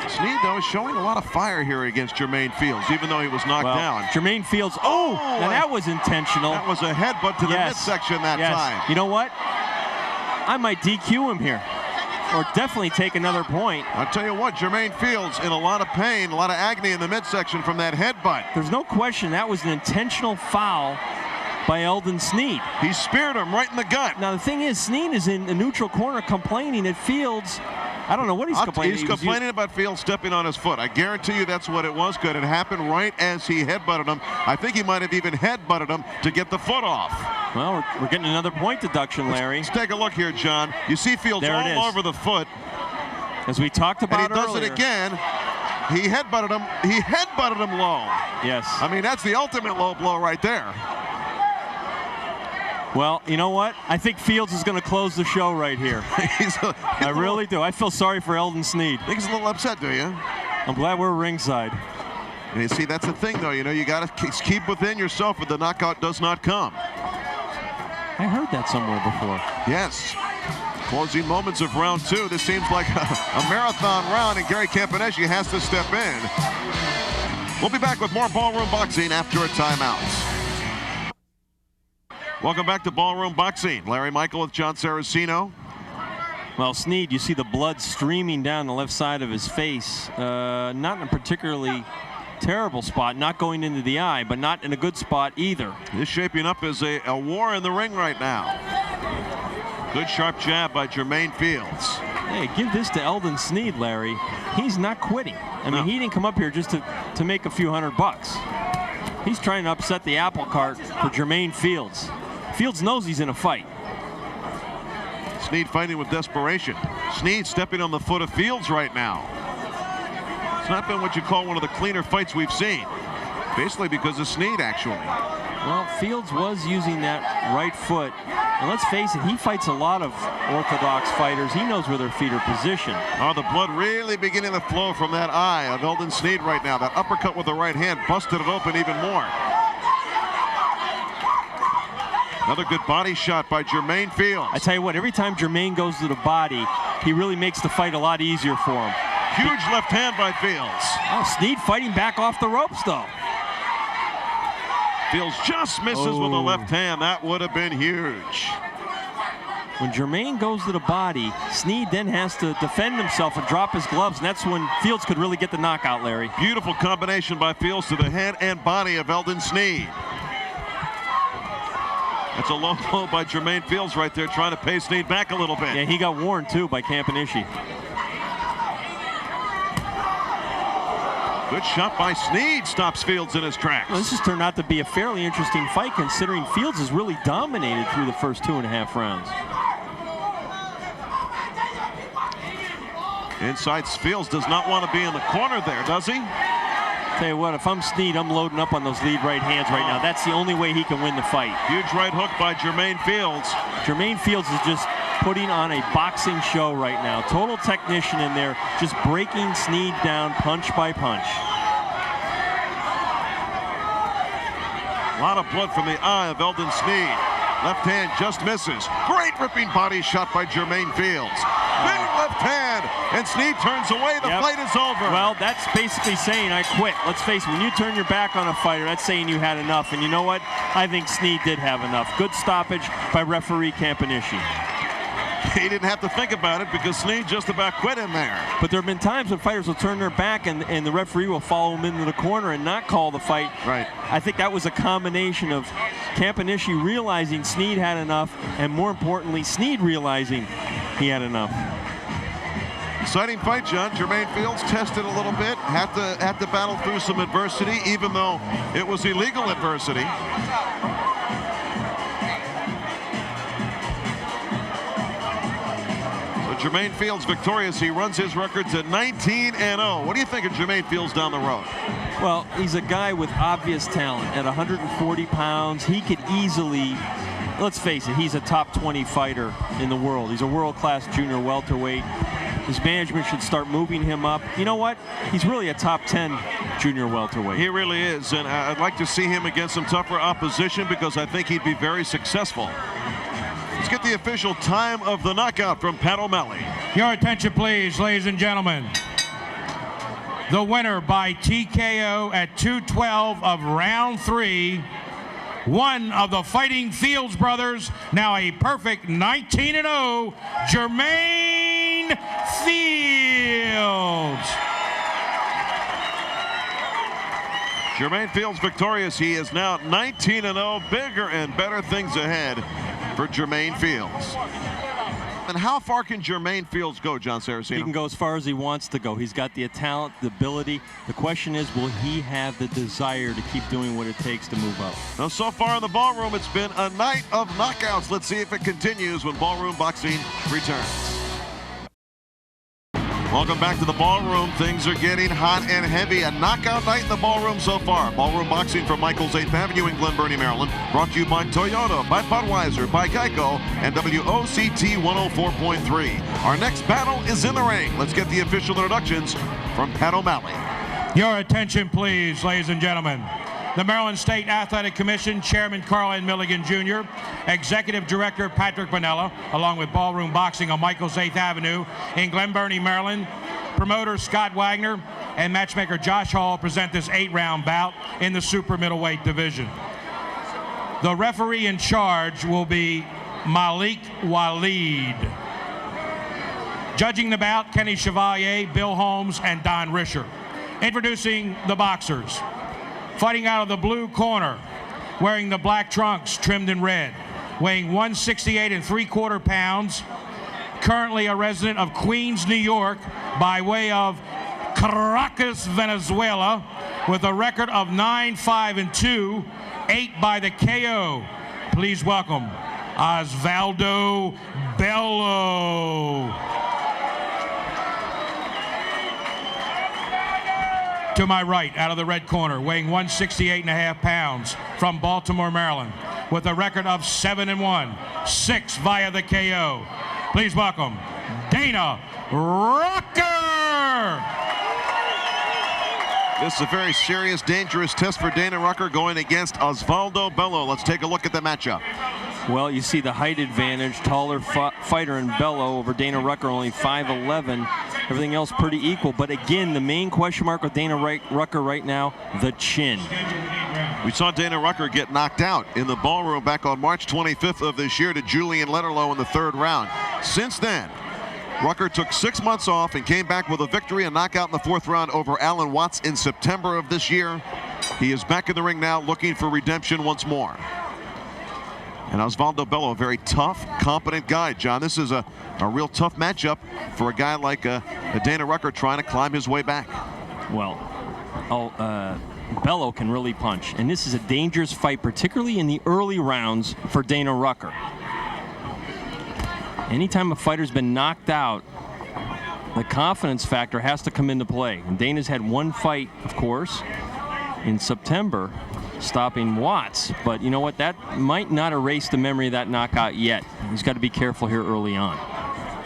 Sneed, though, is showing a lot of fire here against Jermaine Fields, even though he was knocked down. Jermaine Fields, now that was intentional. That was a headbutt to the midsection that time. You know what? I might DQ him here, or definitely take another point. I'll tell you what, Jermaine Fields in a lot of pain, a lot of agony in the midsection from that headbutt. There's no question that was an intentional foul by Eldon Sneed. He speared him right in the gut. Now, the thing is, Sneed is in a neutral corner complaining that Fields, I don't know what he's complaining. He's complaining about Fields stepping on his foot. I guarantee you that's what it was. Good. It happened right as he headbutted him. I think he might have even headbutted him to get the foot off. Well, we're getting another point deduction, Larry. Let's take a look here, John. You see Fields all over the foot. As we talked about earlier. And he does it again. He headbutted him. He headbutted him low. Yes. I mean, that's the ultimate low blow right there. Well, you know what? I think Fields is going to close the show right here. I really do. I feel sorry for Eldon Sneed. I think he's a little upset, do you? I'm glad we're ringside. And you see, that's the thing, though. You got to keep within yourself if the knockout does not come. I heard that somewhere before. Yes. Closing moments of round 2. This seems like a marathon round, and Gary Campanesi has to step in. We'll be back with more Ballroom Boxing after a timeout. Welcome back to Ballroom Boxing. Larry Michael with Jon Saraceno. Well, Sneed, you see the blood streaming down the left side of his face. Not in a particularly terrible spot, not going into the eye, but not in a good spot either. This shaping up as a war in the ring right now. Good sharp jab by Jermaine Fields. Hey, give this to Eldon Sneed, Larry. He's not quitting. I mean, he didn't come up here just to make a few $100. He's trying to upset the apple cart for Jermaine Fields. Fields knows he's in a fight. Sneed fighting with desperation. Sneed stepping on the foot of Fields right now. It's not been what you call one of the cleaner fights we've seen. Basically because of Sneed, actually. Well, Fields was using that right foot. And let's face it, he fights a lot of orthodox fighters. He knows where their feet are positioned. Oh, the blood really beginning to flow from that eye of Eldon Sneed right now. That uppercut with the right hand busted it open even more. Another good body shot by Jermaine Fields. I tell you what, every time Jermaine goes to the body, he really makes the fight a lot easier for him. Huge left hand by Fields. Oh, Sneed fighting back off the ropes, though. Fields just misses with the left hand. That would have been huge. When Jermaine goes to the body, Sneed then has to defend himself and drop his gloves, and that's when Fields could really get the knockout, Larry. Beautiful combination by Fields to the head and body of Eldon Sneed. That's a low blow by Jermaine Fields right there, trying to pay Sneed back a little bit. Yeah, he got warned, too, by Campanesi. Good shot by Sneed, stops Fields in his tracks. Well, this has turned out to be a fairly interesting fight, considering Fields has really dominated through the first 2.5 rounds. Inside, Fields does not want to be in the corner there, does he? Tell you what, if I'm Sneed, I'm loading up on those lead right hands right now. That's the only way he can win the fight. Huge right hook by Jermaine Fields. Jermaine Fields is just putting on a boxing show right now. Total technician in there, just breaking Sneed down punch by punch. A lot of blood from the eye of Eldon Sneed. Left hand just misses. Great ripping body shot by Jermaine Fields. Big left hand, and Sneed turns away. The fight is over. Well, that's basically saying I quit. Let's face it, when you turn your back on a fighter, that's saying you had enough. And you know what? I think Sneed did have enough. Good stoppage by referee Campanesi. He didn't have to think about it because Sneed just about quit in there. But there have been times when fighters will turn their back and the referee will follow him into the corner and not call the fight. Right. I think that was a combination of Campanesi realizing Sneed had enough, and more importantly, Sneed realizing he had enough. Exciting fight, John. Jermaine Fields tested a little bit, had to battle through some adversity, even though it was illegal adversity. Jermaine Fields victorious. He runs his record to 19-0. What do you think of Jermaine Fields down the road? Well, he's a guy with obvious talent. At 140 pounds, he could easily, let's face it, he's a top 20 fighter in the world. He's a world-class junior welterweight. His management should start moving him up. You know what? He's really a top 10 junior welterweight. He really is, and I'd like to see him against some tougher opposition because I think he'd be very successful. Let's get the official time of the knockout from Pat O'Malley. Your attention, please, ladies and gentlemen. The winner by TKO at 2:12 of round 3, one of the Fighting Fields brothers, now a perfect 19-0, Jermaine Fields. Jermaine Fields victorious. He is now 19-0. Bigger and better things ahead for Jermaine Fields. And how far can Jermaine Fields go, Jon Saraceno? He can go as far as he wants to go. He's got the talent, the ability. The question is, will he have the desire to keep doing what it takes to move up? Now, so far in the ballroom, it's been a night of knockouts. Let's see if it continues when Ballroom Boxing returns. Welcome back to the ballroom. Things are getting hot and heavy. A knockout night in the ballroom so far. Ballroom Boxing from Michael's 8th Avenue in Glen Burnie, Maryland. Brought to you by Toyota, by Budweiser, by Geico, and WOCT 104.3. Our next battle is in the ring. Let's get the official introductions from Pat O'Malley. Your attention, please, ladies and gentlemen. The Maryland State Athletic Commission Chairman Carl N. Milligan Jr., Executive Director Patrick Bonella, along with Ballroom Boxing on Michael's 8th Avenue in Glen Burnie, Maryland. Promoter Scott Wagner and matchmaker Josh Hall present this 8-round bout in the super middleweight division. The referee in charge will be Malik Waleed. Judging the bout, Kenny Chevalier, Bill Holmes, and Don Risher. Introducing the boxers. Fighting out of the blue corner, wearing the black trunks trimmed in red, weighing 168 3/4 pounds, currently a resident of Queens, New York, by way of Caracas, Venezuela, with a record of 9-5-2, 8 by the KO. Please welcome Osveldo Bello. To my right, out of the red corner, weighing 168.5 pounds, from Baltimore, Maryland, with a record of 7-1, 6 via the KO. Please welcome Dana Rucker. This is a very serious, dangerous test for Dana Rucker going against Osveldo Bello. Let's take a look at the matchup. Well, you see the height advantage, taller fighter in Bello over Dana Rucker, only 5'11". Everything else pretty equal. But again, the main question mark with Dana Rucker right now, the chin. We saw Dana Rucker get knocked out in the ballroom back on March 25th of this year to Julian Letterlough in the 3rd round. Since then, Rucker took 6 months off and came back with a victory and knockout in the 4th round over Alan Watts in September of this year. He is back in the ring now looking for redemption once more. And Osveldo Bello, a very tough, competent guy. John, this is a real tough matchup for a guy like Dana Rucker trying to climb his way back. Well, Bello can really punch. And this is a dangerous fight, particularly in the early rounds for Dana Rucker. Anytime a fighter's been knocked out, the confidence factor has to come into play. And Dana's had one fight, of course, in September, stopping Watts. But you know what? That might not erase the memory of that knockout yet. He's got to be careful here early on.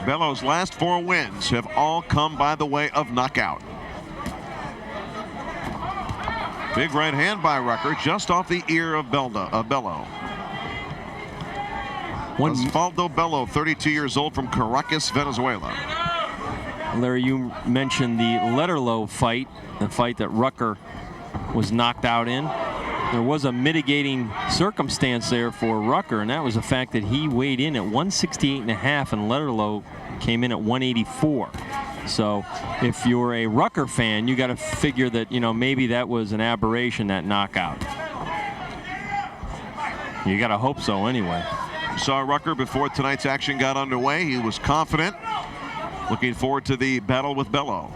Bello's last 4 wins have all come by the way of knockout. Big right hand by Rucker, just off the ear of Bello. Osveldo Bello, 32 years old, from Caracas, Venezuela. Larry, you mentioned the Letterlough fight, the fight that Rucker was knocked out in. There was a mitigating circumstance there for Rucker, and that was the fact that he weighed in at 168.5 and Letterlough came in at 184. So if you're a Rucker fan, you got to figure that, you know, maybe that was an aberration, that knockout. You got to hope so anyway. We saw Rucker before tonight's action got underway. He was confident, looking forward to the battle with Bello.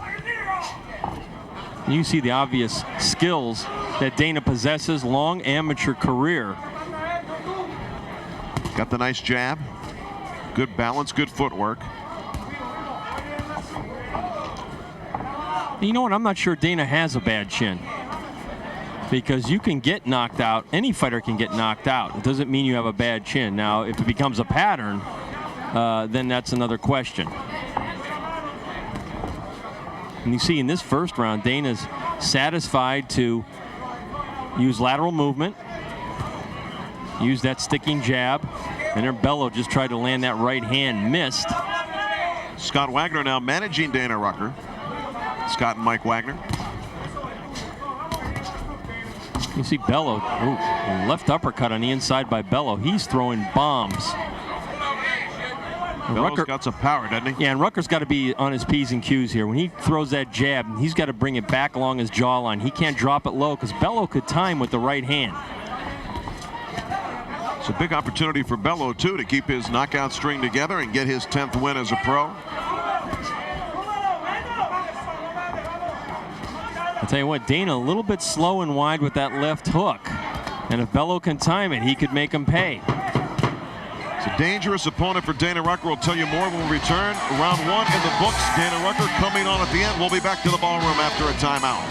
You see the obvious skills that Dana possesses, long amateur career. Got the nice jab, good balance, good footwork. You know what? I'm not sure Dana has a bad chin. Because you can get knocked out. Any fighter can get knocked out. It doesn't mean you have a bad chin. Now, if it becomes a pattern, then that's another question. And you see in this first round, Dana's satisfied to use lateral movement, use that sticking jab, and there Bello just tried to land that right hand, missed. Scott Wagner now managing Dana Rucker. Scott and Mike Wagner. You see Bello, left uppercut on the inside by Bello. He's throwing bombs. Bello's got some power, doesn't he? Yeah, and Rucker's got to be on his P's and Q's here. When he throws that jab, he's got to bring it back along his jawline. He can't drop it low because Bello could time with the right hand. It's a big opportunity for Bello, too, to keep his knockout string together and get his 10th win as a pro. I'll tell you what, Dana a little bit slow and wide with that left hook. And if Bello can time it, he could make him pay. It's a dangerous opponent for Dana Rucker. We'll tell you more when we return. Round 1 in the books. Dana Rucker coming on at the end. We'll be back to the ballroom after a timeout.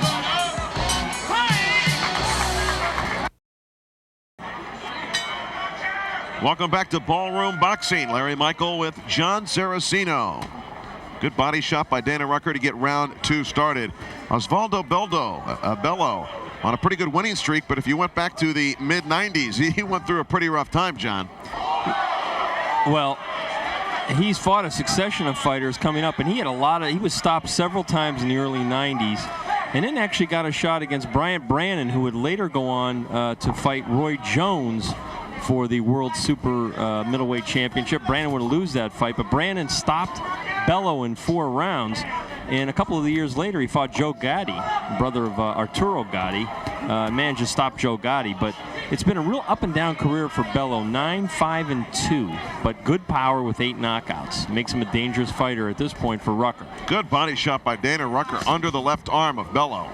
Welcome back to Ballroom Boxing. Larry Michael with Jon Saraceno. Good body shot by Dana Rucker to get round 2 started. Osveldo Bello on a pretty good winning streak, but if you went back to the mid-90s, he went through a pretty rough time, John. Well, he's fought a succession of fighters coming up, and he was stopped several times in the early 90s, and then actually got a shot against Bryant Brannon, who would later go on to fight Roy Jones for the World Super Middleweight Championship. Brannon would lose that fight, but Brannon stopped Bello in 4 rounds. And a couple of years later, he fought Joe Gotti, brother of Arturo Gotti. Managed to stop Joe Gotti, but it's been a real up and down career for Bello. 9-5-2, but good power with 8 knockouts. Makes him a dangerous fighter at this point for Rucker. Good body shot by Dana Rucker under the left arm of Bello.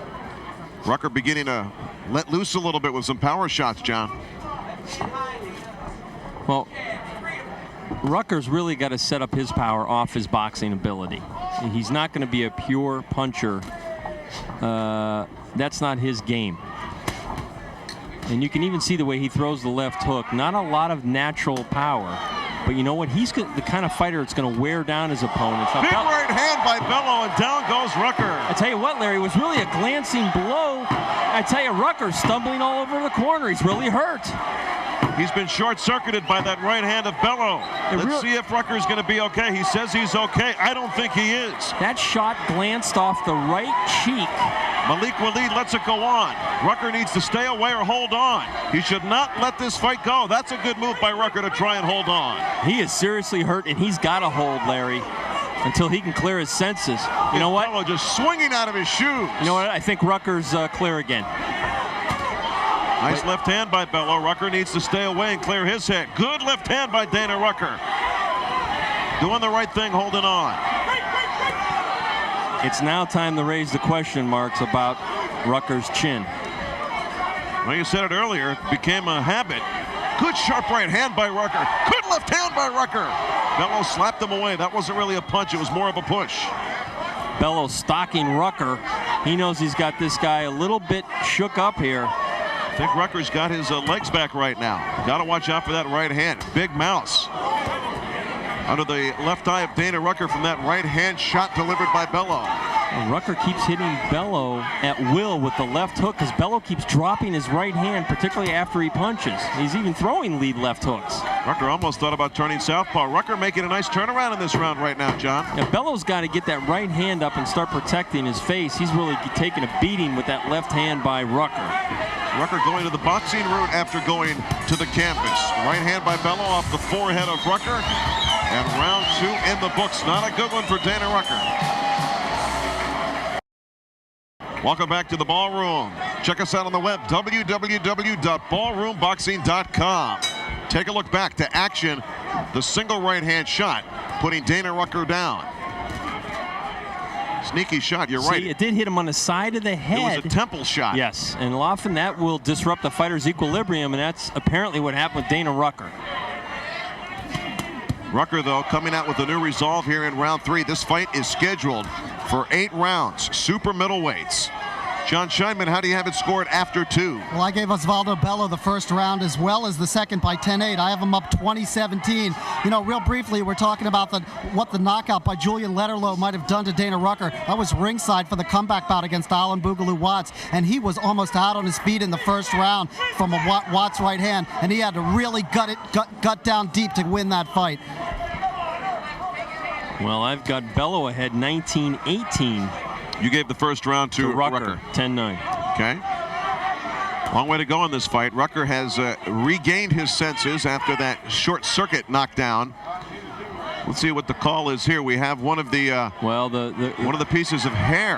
Rucker beginning to let loose a little bit with some power shots, John. Well, Rucker's really got to set up his power off his boxing ability. He's not going to be a pure puncher. That's not his game. And you can even see the way he throws the left hook. Not a lot of natural power. But you know what? He's the kind of fighter that's going to wear down his opponents. Big right hand by Bello, and down goes Rucker. I tell you what, Larry, it was really a glancing blow. I tell you, Rucker's stumbling all over the corner. He's really hurt. He's been short-circuited by that right hand of Bello. Let's see if Rucker's going to be okay. He says he's okay. I don't think he is. That shot glanced off the right cheek. Malik Waleed lets it go on. Rucker needs to stay away or hold on. He should not let this fight go. That's a good move by Rucker to try and hold on. He is seriously hurt, and he's got to hold, Larry, until he can clear his senses. You know what? Bello just swinging out of his shoes. You know what? I think Rucker's clear again. Nice left hand by Bello. Rucker needs to stay away and clear his head. Good left hand by Dana Rucker. Doing the right thing, holding on. It's now time to raise the question marks about Rucker's chin. Well, you said it earlier. It became a habit. Good sharp right hand by Rucker. Good left hand by Rucker. Bello slapped him away. That wasn't really a punch. It was more of a push. Bello stalking Rucker. He knows he's got this guy a little bit shook up here. I think Rucker's got his legs back right now. Got to watch out for that right hand. Big mouse. Under the left eye of Dana Rucker from that right hand shot delivered by Bello. And Rucker keeps hitting Bello at will with the left hook because Bello keeps dropping his right hand, particularly after he punches. He's even throwing lead left hooks. Rucker almost thought about turning southpaw. Rucker making a nice turnaround in this round right now, John. Yeah, Bello's got to get that right hand up and start protecting his face. He's really taking a beating with that left hand by Rucker. Rucker going to the boxing route after going to the canvas. Right hand by Bello off the forehead of Rucker. And round 2 in the books. Not a good one for Dana Rucker. Welcome back to the Ballroom. Check us out on the web, www.ballroomboxing.com. Take a look back to action. The single right hand shot, putting Dana Rucker down. Sneaky shot, you're right. See, it did hit him on the side of the head. It was a temple shot. Yes, and often that will disrupt the fighter's equilibrium, and that's apparently what happened with Dana Rucker. Rucker, though, coming out with a new resolve here in round 3. This fight is scheduled for 8 rounds. Super middleweights. John Scheinman, how do you have it scored after 2? Well, I gave Osveldo Bello the first round as well as the second by 10-8. I have him up 20-17. You know, real briefly, we're talking about what the knockout by Julian Letterlough might have done to Dana Rucker. I was ringside for the comeback bout against Alan Boogaloo Watts, and he was almost out on his feet in the first round from a Watts right hand, and he had to really gut down deep to win that fight. Well, I've got Bello ahead 19-18. You gave the first round to Rucker. 10-9. Okay. Long way to go in this fight. Rucker has regained his senses after that short circuit knockdown. Let's see what the call is here. We have one of the one of the pieces of hair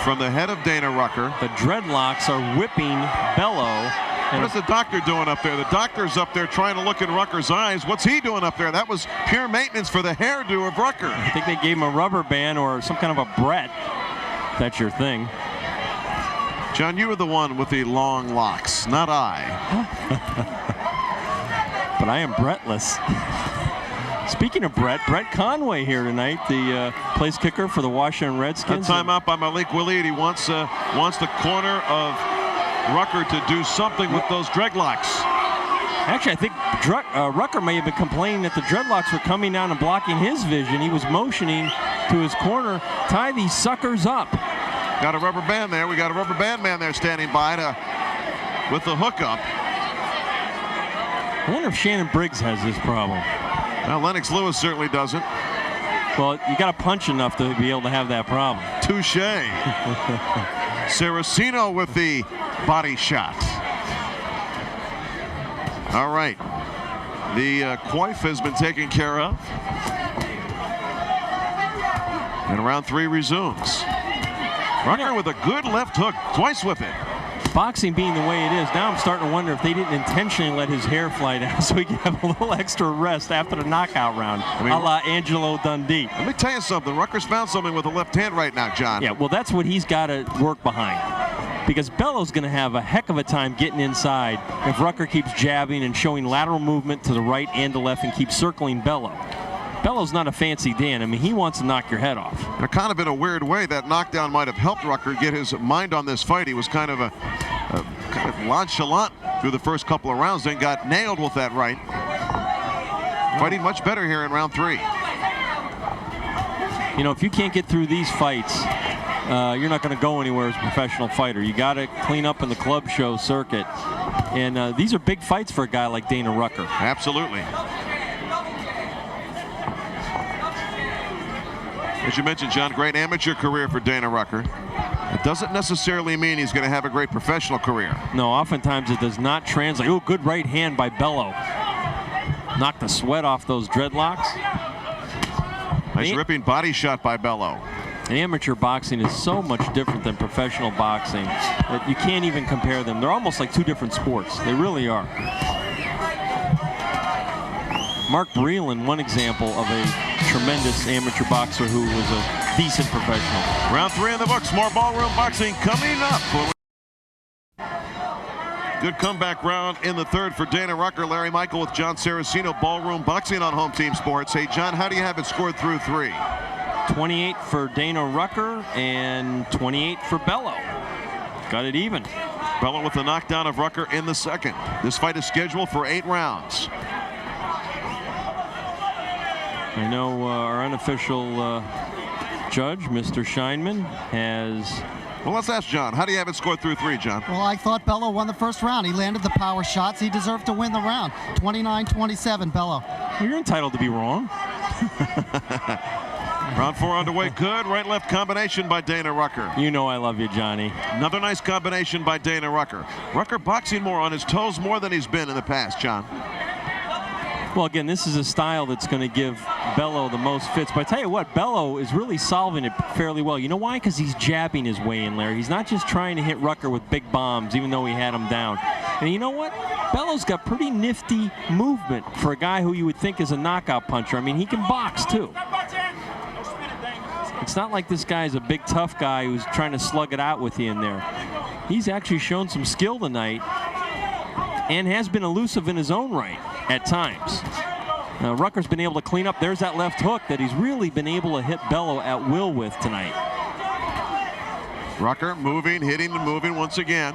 from the head of Dana Rucker. The dreadlocks are whipping Bello. What is the doctor doing up there? The doctor's up there trying to look in Rucker's eyes. What's he doing up there? That was pure maintenance for the hairdo of Rucker. I think they gave him a rubber band or some kind of a Brett. If that's your thing. John, you were the one with the long locks, not I. But I am Brettless. Speaking of Brett Conway here tonight, the place kicker for the Washington Redskins. A timeout by Malik Willie. He wants the corner of Rucker to do something with those dreadlocks. Actually, I think Rucker may have been complaining that the dreadlocks were coming down and blocking his vision. He was motioning to his corner, tie these suckers up. Got a rubber band there. We got a rubber band man there standing by with the hookup. I wonder if Shannon Briggs has this problem. Well, Lennox Lewis certainly doesn't. Well, you got to punch enough to be able to have that problem. Touche. Saraceno with the body shot. All right. The coif has been taken care of. And round 3 resumes. Rucker with a good left hook, twice with it. Boxing being the way it is, now I'm starting to wonder if they didn't intentionally let his hair fly down so he could have a little extra rest after the knockout round, a la Angelo Dundee. Let me tell you something. Rucker's found something with the left hand right now, John. Yeah, well, that's what he's got to work behind. Because Bello's going to have a heck of a time getting inside if Rucker keeps jabbing and showing lateral movement to the right and the left and keeps circling Bello. Bello's not a fancy Dan. I mean, he wants to knock your head off. And kind of in a weird way, that knockdown might have helped Rucker get his mind on this fight. He was kind of nonchalant through the first couple of rounds, then got nailed with that right. Fighting much better here in round 3. You know, if you can't get through these fights, you're not going to go anywhere as a professional fighter. You got to clean up in the club show circuit. And these are big fights for a guy like Dana Rucker. Absolutely. As you mentioned, John, great amateur career for Dana Rucker. It doesn't necessarily mean he's going to have a great professional career. No, oftentimes it does not translate. Oh, good right hand by Bello. Knocked the sweat off those dreadlocks. Nice ripping body shot by Bello. Amateur boxing is so much different than professional boxing that you can't even compare them. They're almost like 2 different sports. They really are. Mark Breland, one example of a tremendous amateur boxer who was a decent professional. Round 3 in the books. More ballroom boxing coming up. Good comeback round in the 3rd for Dana Rucker. Larry Michael with Jon Saraceno. Ballroom boxing on Home Team Sports. Hey, John, how do you have it scored through 3? 28 for Dana Rucker and 28 for Bello. Got it even. Bello with the knockdown of Rucker in the 2nd. This fight is scheduled for 8 rounds. I know our unofficial judge, Mr. Scheinman, has... Well, let's ask John. How do you have it scored through 3, John? Well, I thought Bello won the first round. He landed the power shots. He deserved to win the round. 29-27, Bello. Well, you're entitled to be wrong. Round 4 underway. Good right-left combination by Dana Rucker. You know I love you, Johnny. Another nice combination by Dana Rucker. Rucker boxing more on his toes more than he's been in the past, John. Well, again, this is a style that's going to give Bello the most fits. But I tell you what, Bello is really solving it fairly well. You know why? Because he's jabbing his way in, Larry. He's not just trying to hit Rucker with big bombs, even though he had him down. And you know what? Bello's got pretty nifty movement for a guy who you would think is a knockout puncher. I mean, he can box, too. It's not like this guy's a big, tough guy who's trying to slug it out with you in there. He's actually shown some skill tonight and has been elusive in his own right at times. Now, Rucker's been able to clean up. There's that left hook that he's really been able to hit Bello at will with tonight. Rucker moving, hitting and moving once again.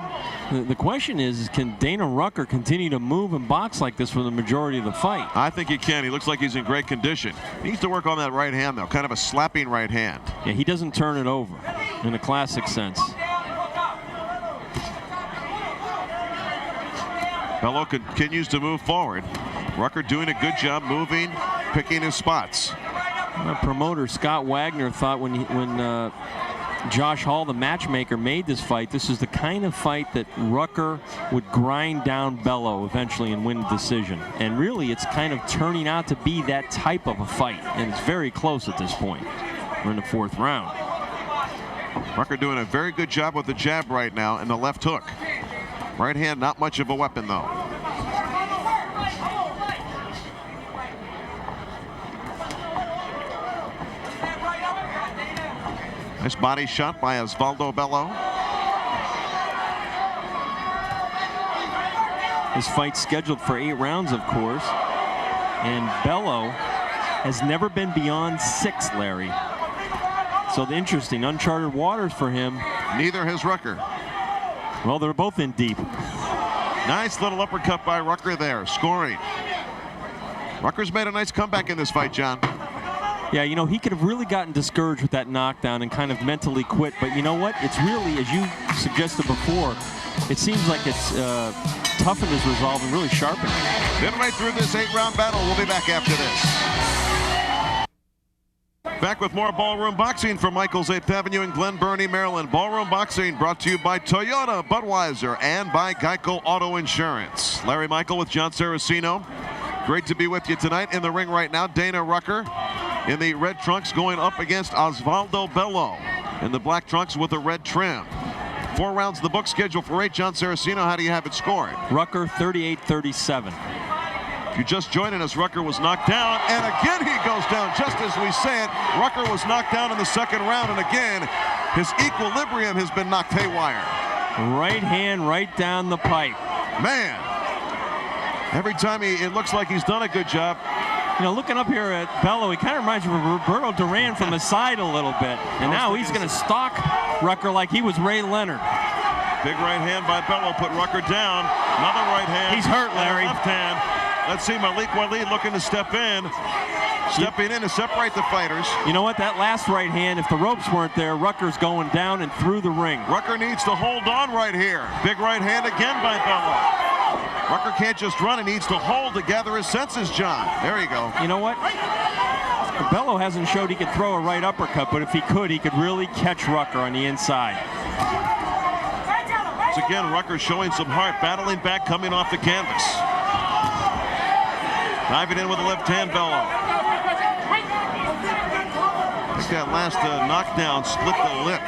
The question is can Dana Rucker continue to move and box like this for the majority of the fight? I think he can. He looks like he's in great condition. He needs to work on that right hand, though. Kind of a slapping right hand. Yeah, he doesn't turn it over in a classic sense. Bello continues to move forward. Rucker doing a good job moving, picking his spots. Promoter Scott Wagner thought when Josh Hall, the matchmaker, made this fight, this is the kind of fight that Rucker would grind down Bello eventually and win the decision. And really, it's kind of turning out to be that type of a fight. And it's very close at this point. We're in the 4th round. Rucker doing a very good job with the jab right now and the left hook. Right hand, not much of a weapon, though. Nice body shot by Osveldo Bello. This fight's scheduled for 8 rounds, of course. And Bello has never been beyond 6, Larry. So the interesting, uncharted waters for him. Neither has Rucker. Well, they're both in deep. Nice little uppercut by Rucker there, scoring. Rucker's made a nice comeback in this fight, John. Yeah, you know, he could have really gotten discouraged with that knockdown and kind of mentally quit. But you know what? It's really, as you suggested before, it seems like it's toughened his resolve and really sharpened it. Been right through this 8-round battle. We'll be back after this. Back with more Ballroom Boxing from Michael's 8th Avenue in Glen Burnie, Maryland. Ballroom Boxing brought to you by Toyota, Budweiser, and by Geico Auto Insurance. Larry Michael with Jon Saraceno. Great to be with you tonight. In the ring right now, Dana Rucker in the red trunks going up against Osveldo Bello in the black trunks with a red trim. 4 rounds in the book, scheduled for 8. Jon Saraceno, how do you have it scored? Rucker 38-37. If you're just joining us, Rucker was knocked down, and again he goes down just as we say it. Rucker was knocked down in the 2nd round, and again his equilibrium has been knocked haywire. Right hand right down the pipe. Man, every time it looks like he's done a good job. You know, looking up here at Bello, he kind of reminds you of Roberto Duran from the side a little bit. And now he's going to stalk Rucker like he was Ray Leonard. Big right hand by Bello put Rucker down. Another right hand. He's hurt, Larry. Left hand. Let's see Malik Waleed looking to step in. Stepping in to separate the fighters. You know what? That last right hand, if the ropes weren't there, Rucker's going down and through the ring. Rucker needs to hold on right here. Big right hand again by Bello. Rucker can't just run, he needs to hold to gather his senses, John. There you go. You know what? Bello hasn't showed he could throw a right uppercut, but if he could really catch Rucker on the inside. Once again, Rucker showing some heart, battling back, coming off the canvas. Diving in with the left hand, Bello. I think that last knockdown split the lip.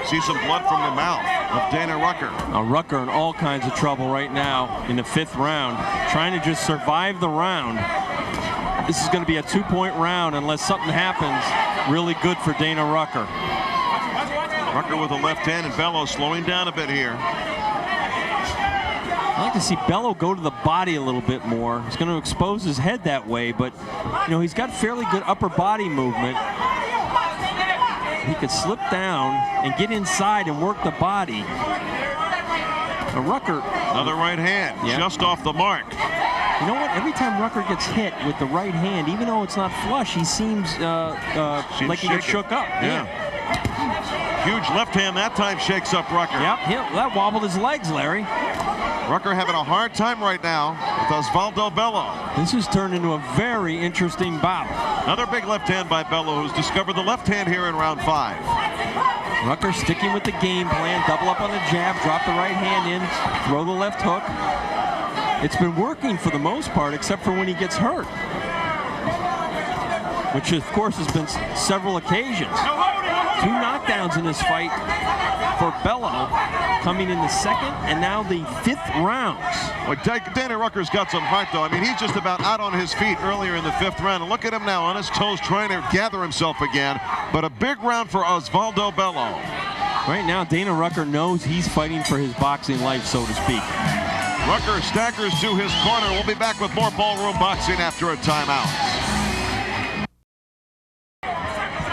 See some blood from the mouth of Dana Rucker. Rucker in all kinds of trouble right now in the 5th round, trying to just survive the round. This is going to be a 2-point round unless something happens really good for Dana Rucker. Rucker with a left hand and Bello slowing down a bit here. I'd like to see Bello go to the body a little bit more. He's going to expose his head that way, but you know, he's got fairly good upper body movement. He could slip down and get inside and work the body. Rucker. Another right hand, just off the mark. You know what? Every time Rucker gets hit with the right hand, even though it's not flush, he seems like he gets shook up. Yeah. Huge left hand that time shakes up Rucker. Yep, that wobbled his legs, Larry. Rucker having a hard time right now with Osveldo Bello. This has turned into a very interesting bout. Another big left hand by Bello, who's discovered the left hand here in round 5. Rucker sticking with the game plan, double up on the jab, drop the right hand in, throw the left hook. It's been working for the most part, except for when he gets hurt, which of course has been several occasions. 2 knockdowns in this fight for Bello, coming in the 2nd and now the 5th rounds. Well, Dana Rucker's got some heart, though. I mean, he's just about out on his feet earlier in the 5th round. And look at him now on his toes trying to gather himself again. But a big round for Osveldo Bello. Right now, Dana Rucker knows he's fighting for his boxing life, so to speak. Rucker staggers to his corner. We'll be back with more ballroom boxing after a timeout.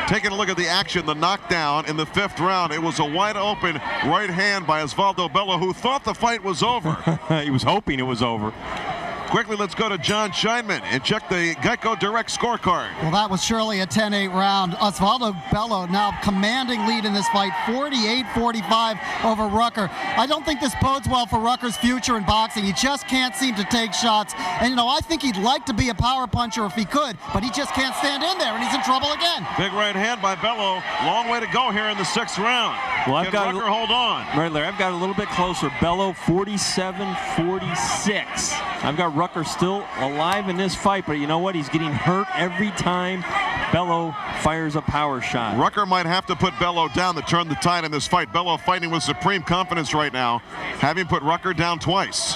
Taking a look at the action, the knockdown in the 5th round. It was a wide open right hand by Osveldo Bello, who thought the fight was over. He was hoping it was over. Quickly, let's go to Jon Scheinman and check the Geico Direct scorecard. Well, that was surely a 10-8 round. Osveldo Bello now commanding lead in this fight, 48-45 over Rucker. I don't think this bodes well for Rucker's future in boxing. He just can't seem to take shots. And, you know, I think he'd like to be a power puncher if he could, but he just can't stand in there, and he's in trouble again. Big right hand by Bello. Long way to go here in the 6th round. Well, I've got Rucker hold on. Right, Larry, I've got a little bit closer. Bello 47-46. I've got Rucker still alive in this fight, but you know what? He's getting hurt every time Bello fires a power shot. Rucker might have to put Bello down to turn the tide in this fight. Bello fighting with supreme confidence right now, having put Rucker down twice.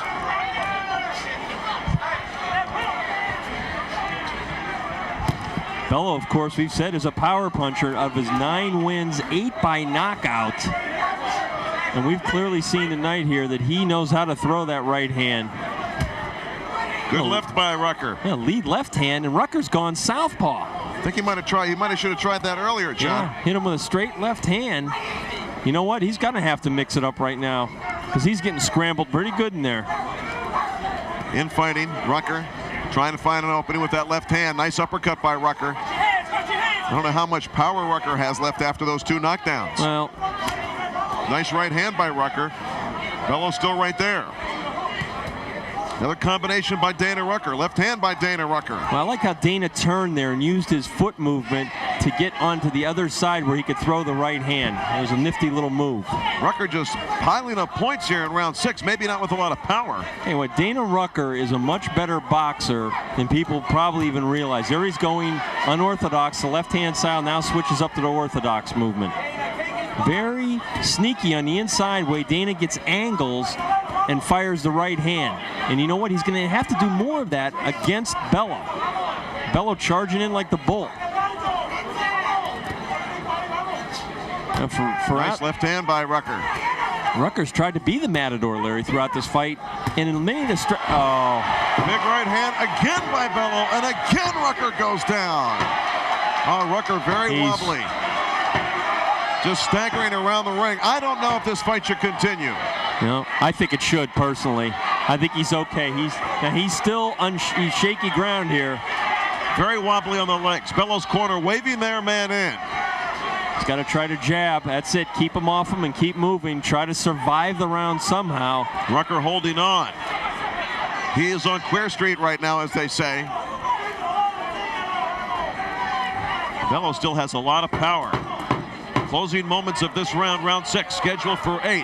Bello, of course, we've said, is a power puncher. Of his 9 wins, 8 by knockout. And we've clearly seen tonight here that he knows how to throw that right hand. Good left by Rucker. Yeah, lead left hand, and Rucker's gone southpaw. I think he might have should have tried that earlier, John. Yeah, hit him with a straight left hand. You know what? He's going to have to mix it up right now because he's getting scrambled pretty good in there. Infighting, Rucker trying to find an opening with that left hand. Nice uppercut by Rucker. I don't know how much power Rucker has left after those 2 knockdowns. Well, nice right hand by Rucker. Bello's still right there. Another combination by Dana Rucker. Left hand by Dana Rucker. Well, I like how Dana turned there and used his foot movement to get onto the other side where he could throw the right hand. It was a nifty little move. Rucker just piling up points here in round 6, maybe not with a lot of power. Hey, what, Dana Rucker is a much better boxer than people probably even realize. There he's going unorthodox, the left-hand side, now switches up to the orthodox movement. Very sneaky on the inside way Dana gets angles and fires the right hand. And you know what? He's going to have to do more of that against Bello. Bello charging in like the bull. Nice left hand by Rucker. Rucker's tried to be the matador, Larry, throughout this fight. And in many of the big right hand again by Bello, and again Rucker goes down. Oh, Rucker very wobbly. Just staggering around the ring. I don't know if this fight should continue. No, I think it should, personally. I think he's okay. He's still on shaky ground here. Very wobbly on the legs. Bello's corner waving their man in. He's got to try to jab. That's it. Keep him off him and keep moving. Try to survive the round somehow. Rucker holding on. He is on Queer Street right now, as they say. Bello still has a lot of power. Closing moments of this round, round 6, scheduled for 8.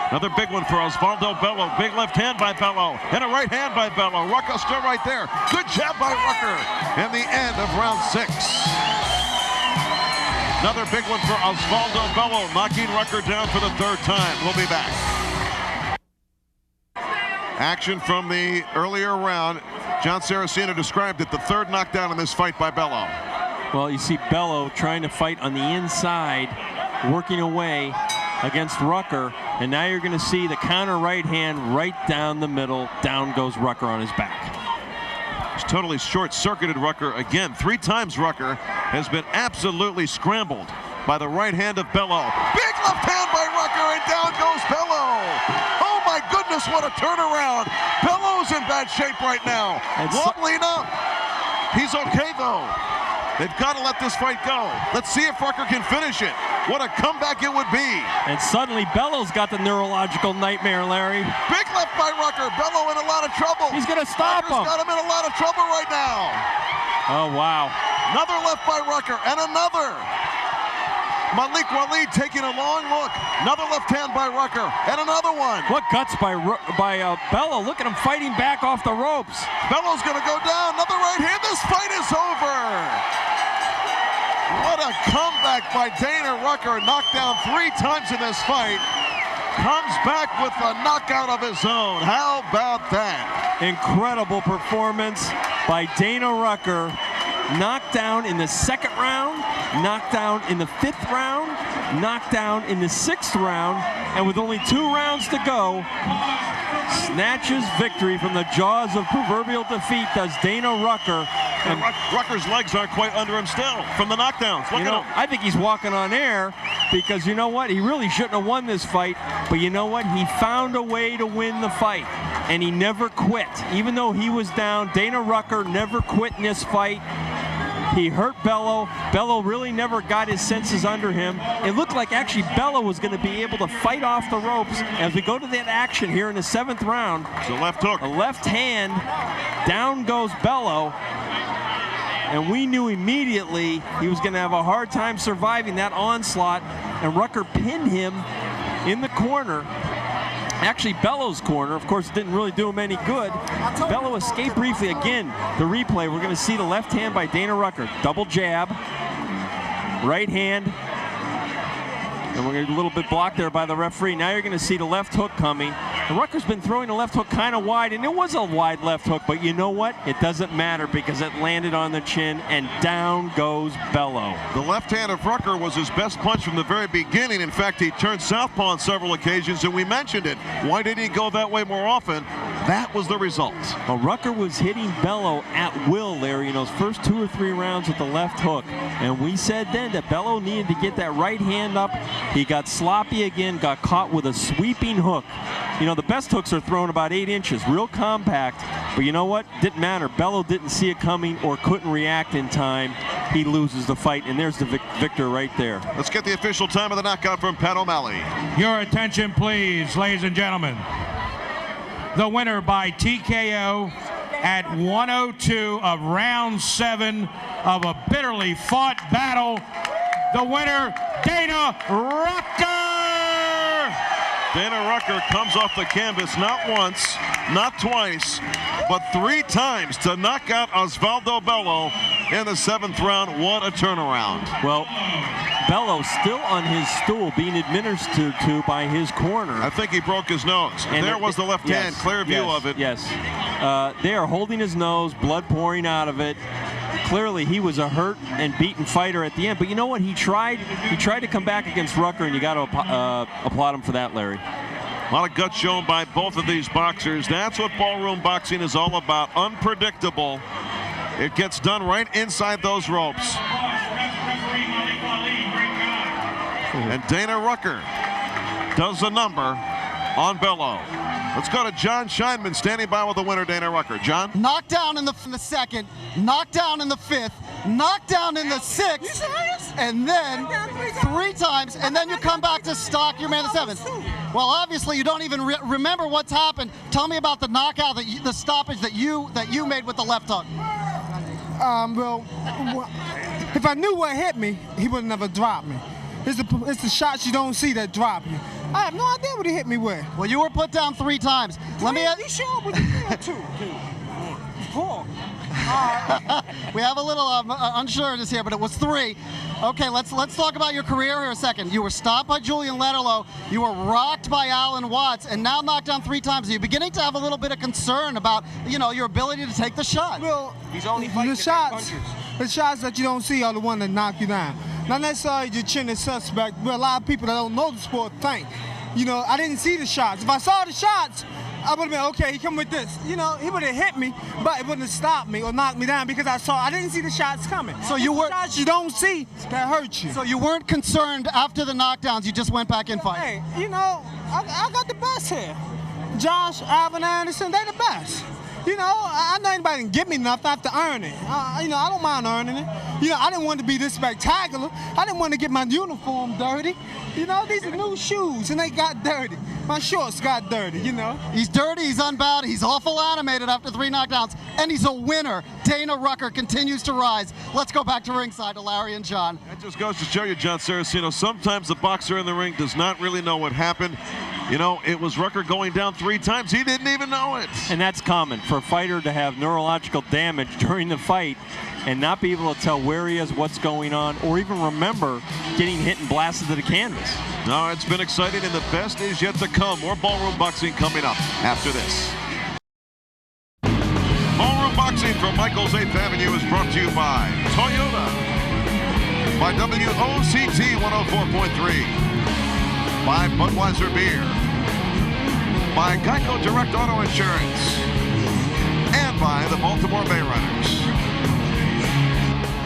Another big one for Osveldo Bello. Big left hand by Bello and a right hand by Bello. Rucker still right there. Good jab by Rucker. And the end of round 6. Another big one for Osveldo Bello, knocking Rucker down for the 3rd time. We'll be back. Action from the earlier round. Jon Saraceno described it, the 3rd knockdown in this fight by Bello. Well, you see Bello trying to fight on the inside, working away against Rucker, and now you're going to see the counter right hand right down the middle. Down goes Rucker on his back. It's totally short-circuited Rucker again. 3 times Rucker has been absolutely scrambled by the right hand of Bello. Big left hand by Rucker, and down goes Bello. Oh my goodness, what a turnaround. Bello's in bad shape right now. Wobbling up. He's okay though. They've got to let this fight go. Let's see if Rucker can finish it. What a comeback it would be. And suddenly Bello's got the neurological nightmare, Larry. Big left by Rucker. Bello in a lot of trouble. He's going to stop him. Rucker's got him in a lot of trouble right now. Oh, wow. Another left by Rucker, and another. Malik Waleed taking a long look. Another left hand by Rucker, and another one. What guts by Bello. Look at him fighting back off the ropes. Bello's going to go down. Another right hand. This fight is over. What a comeback by Dana Rucker. Knocked down 3 times in this fight. Comes back with a knockout of his own. How about that? Incredible performance by Dana Rucker. Knocked down in the 2nd round, knocked down in the 5th round, knockdown in the 6th round, and with only 2 rounds to go, snatches victory from the jaws of proverbial defeat does Dana Rucker. And Rucker's legs aren't quite under him still from the knockdowns. Look at him. I think he's walking on air because you know what? He really shouldn't have won this fight, but you know what? He found a way to win the fight, and he never quit. Even though he was down, Dana Rucker never quit in this fight. He hurt Bello. Bello really never got his senses under him. It looked like actually Bello was going to be able to fight off the ropes. As we go to that action here in the 7th round. It's a left hook. A left hand. Down goes Bello. And we knew immediately he was going to have a hard time surviving that onslaught. And Rucker pinned him in the corner. Actually, Bello's corner, of course, didn't really do him any good. Bello escaped briefly. Again, the replay, we're going to see the left hand by Dana Rucker. Double jab, right hand, and we're going to get a little bit blocked there by the referee. Now you're going to see the left hook coming. And Rucker's been throwing the left hook kind of wide, and it was a wide left hook, but you know what? It doesn't matter because it landed on the chin, and down goes Bello. The left hand of Rucker was his best punch from the very beginning. In fact, he turned southpaw on several occasions, and we mentioned it. Why didn't he go that way more often? That was the result. Well, Rucker was hitting Bello at will, Larry, in those first 2 or 3 rounds with the left hook. And we said then that Bello needed to get that right hand up. He got sloppy again, got caught with a sweeping hook. You know, the best hooks are thrown about 8 inches, real compact. But you know what? Didn't matter. Bello didn't see it coming or couldn't react in time. He loses the fight, and there's the victor right there. Let's get the official time of the knockout from Pat O'Malley. Your attention, please, ladies and gentlemen. The winner by TKO at 102 of round 7 of a bitterly fought battle. The winner, Dana Rucker! Dana Rucker comes off the canvas not once, not twice, but 3 times to knock out Osveldo Bello in the 7th round. What a turnaround. Well, Bello still on his stool being administered to by his corner. I think he broke his nose. And there was the left hand, clear view of it. Yes. They are holding his nose, blood pouring out of it. Clearly, he was a hurt and beaten fighter at the end. But you know what? He tried to come back against Rucker, and you got to applaud him for that, Larry. A lot of guts shown by both of these boxers. That's what ballroom boxing is all about. Unpredictable. It gets done right inside those ropes. And Dana Rucker does the number on Bello. Let's go to Jon Scheinman standing by with the winner, Dana Rucker. John? Knockdown in the 2nd, knockdown in the 5th, knockdown in the 6th, and then 3 times, and then you come back to stock your man the 7th. Well, obviously you don't even remember what's happened. Tell me about the knockout, the stoppage that you made with the left hook. Well, if I knew what hit me, he would never drop me. It's the shots you don't see that drop you. I have no idea what he hit me with. Well, you were put down 3 times. Let me. You sure? What you did too? 4. We have a little unsureness here, but it was 3. Okay, let's talk about your career here a second. You were stopped by Julian Letterlough. You were rocked by Alan Watts, and now knocked down 3 times. Are you beginning to have a little bit of concern about, your ability to take the shot? Well, he's only fighting the shots that you don't see are the ones that knock you down. Not necessarily your chin is suspect, but a lot of people that don't know the sport think. I didn't see the shots. If I saw the shots, I would have been, okay, he come with this. He would have hit me, but it wouldn't have stopped me or knocked me down because I didn't see the shots coming. So you were shots you don't see that hurt you. So you weren't concerned after the knockdowns, you just went back in fight. Hey, I got the best here. Josh, Alvin Anderson, they're the best. I know anybody can give me enough. I have to earn it. I don't mind earning it. I didn't want to be this spectacular. I didn't want to get my uniform dirty. These are new shoes, and they got dirty. My shorts got dirty, He's dirty, he's unbowed, he's awful animated after 3 knockdowns, and he's a winner. Dana Rucker continues to rise. Let's go back to ringside to Larry and John. That just goes to show you, Jon Saraceno, sometimes the boxer in the ring does not really know what happened. It was Rucker going down 3 times. He didn't even know it. And that's common for a fighter to have neurological damage during the fight and not be able to tell where he is, what's going on, or even remember getting hit and blasted to the canvas. No, it's been exciting, and the best is yet to come. More ballroom boxing coming up after this. Ballroom boxing from Michael's 8th Avenue is brought to you by Toyota, by WOCT 104.3, by Budweiser Beer, by Geico Direct Auto Insurance, and by the Baltimore Bay Runners.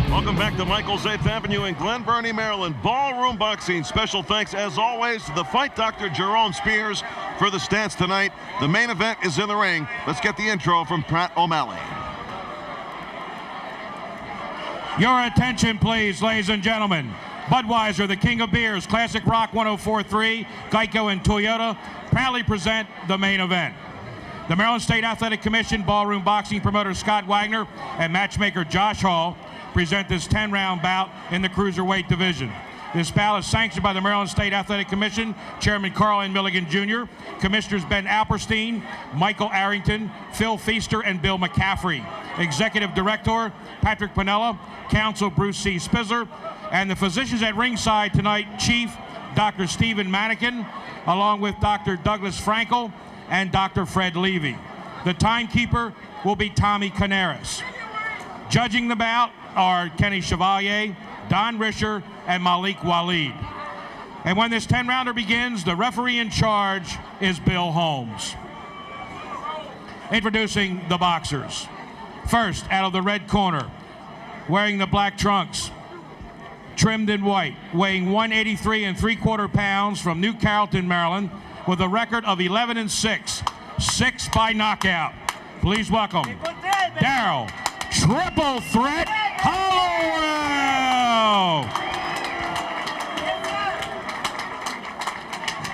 Welcome back to Michael's 8th Avenue in Glen Burnie, Maryland. Ballroom Boxing. Special thanks, as always, to the fight doctor, Jerome Spears, for the stats tonight. The main event is in the ring. Let's get the intro from Pratt O'Malley. Your attention, please, ladies and gentlemen. Budweiser, the king of beers, Classic Rock 104.3, Geico and Toyota proudly present the main event. The Maryland State Athletic Commission, Ballroom Boxing promoter Scott Wagner, and matchmaker Josh Hall present this 10-round bout in the cruiserweight division. This bout is sanctioned by the Maryland State Athletic Commission, Chairman Carl N. Milligan Jr., Commissioners Ben Alperstein, Michael Arrington, Phil Feaster, and Bill McCaffrey. Executive Director Patrick Pinella, Counsel Bruce C. Spizzer, and the physicians at ringside tonight, Chief Dr. Stephen Manikin, along with Dr. Douglas Frankel and Dr. Fred Levy. The timekeeper will be Tommy Canaris. Judging the bout are Kenny Chevalier, Don Risher, and Malik Waleed. And when this 10-rounder begins, the referee in charge is Bill Holmes. Introducing the boxers. First, out of the red corner, wearing the black trunks, trimmed in white, weighing 183 3/4 pounds from New Carrollton, Maryland, with a record of 11-6, 6 by knockout. Please welcome Darryl, Triple Threat Hollowell.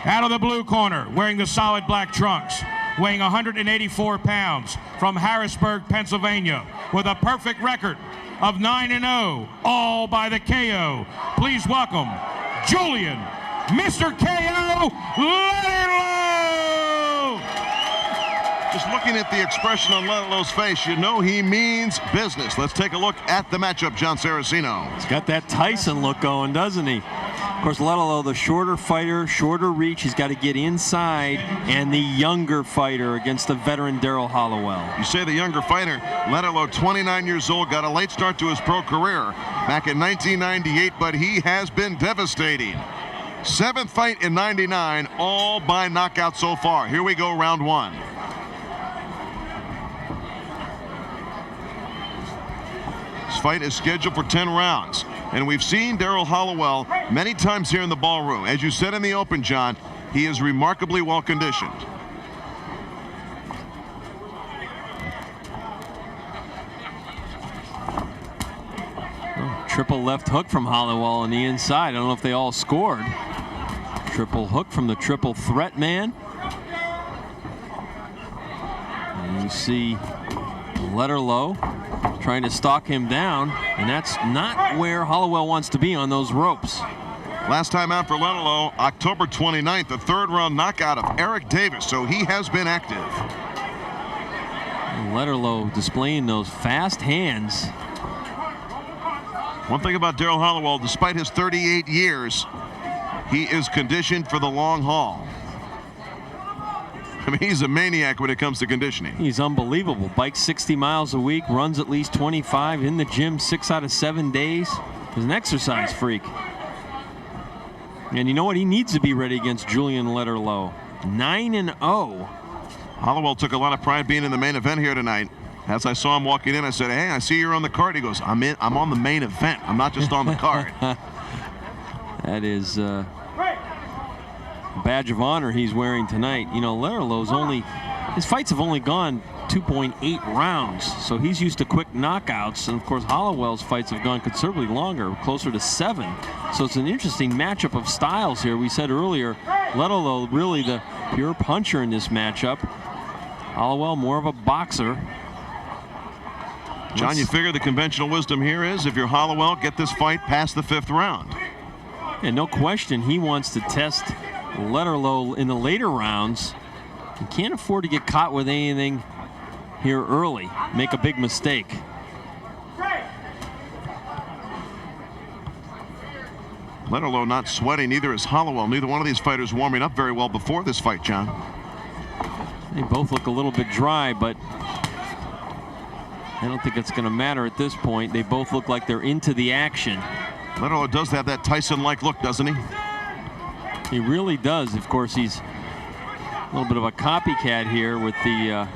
Out of the blue corner, wearing the solid black trunks, weighing 184 pounds from Harrisburg, Pennsylvania, with a perfect record of 9-0, all by the KO. Please welcome Julian, Mr. KO, Letterlough. Just looking at the expression on Letterlow's face, you know he means business. Let's take a look at the matchup, Jon Saraceno. He's got that Tyson look going, doesn't he? Of course, Letterlough, the shorter fighter, shorter reach. He's got to get inside, and the younger fighter against the veteran Darryl Hollowell. You say the younger fighter, Letterlough, 29 years old, got a late start to his pro career back in 1998, but he has been devastating. 7th fight in 99, all by knockout so far. Here we go, round 1. This fight is scheduled for 10 rounds, and we've seen Darryl Hollowell many times here in the ballroom. As you said in the open, John, he is remarkably well conditioned. Triple left hook from Hollowell on the inside. I don't know if they all scored. Triple hook from the triple threat man. And you see Letterlough trying to stalk him down, and that's not where Hollowell wants to be on those ropes. Last time out for Letterlough, October 29th, the 3rd round knockout of Eric Davis, so he has been active. Letterlough displaying those fast hands. One thing about Darryl Hollowell, despite his 38 years, he is conditioned for the long haul. I mean, he's a maniac when it comes to conditioning. He's unbelievable. Bikes 60 miles a week, runs at least 25, in the gym 6 out of 7 days. He's an exercise freak. And you know what? He needs to be ready against Julian Letterlough. 9-0. Hollowell took a lot of pride being in the main event here tonight. As I saw him walking in, I said, "Hey, I see you're on the card." He goes, I'm on the main event. I'm not just on the card." That is badge of honor he's wearing tonight. You know, Letterlough's his fights have only gone 2.8 rounds, so he's used to quick knockouts. And of course, Hollowell's fights have gone considerably longer, closer to 7. So it's an interesting matchup of styles here. We said earlier, Letterlough really the pure puncher in this matchup. Hollowell more of a boxer. John, you figure the conventional wisdom here is, if you're Hollowell, get this fight past the 5th round. And no question, he wants to test Letterlough in the later rounds. He can't afford to get caught with anything here early, make a big mistake. Letterlough not sweating, neither is Hollowell. Neither one of these fighters warming up very well before this fight, John. They both look a little bit dry, but I don't think it's going to matter at this point. They both look like they're into the action. Letterlough does have that Tyson-like look, doesn't he? He really does. Of course, he's a little bit of a copycat here with the.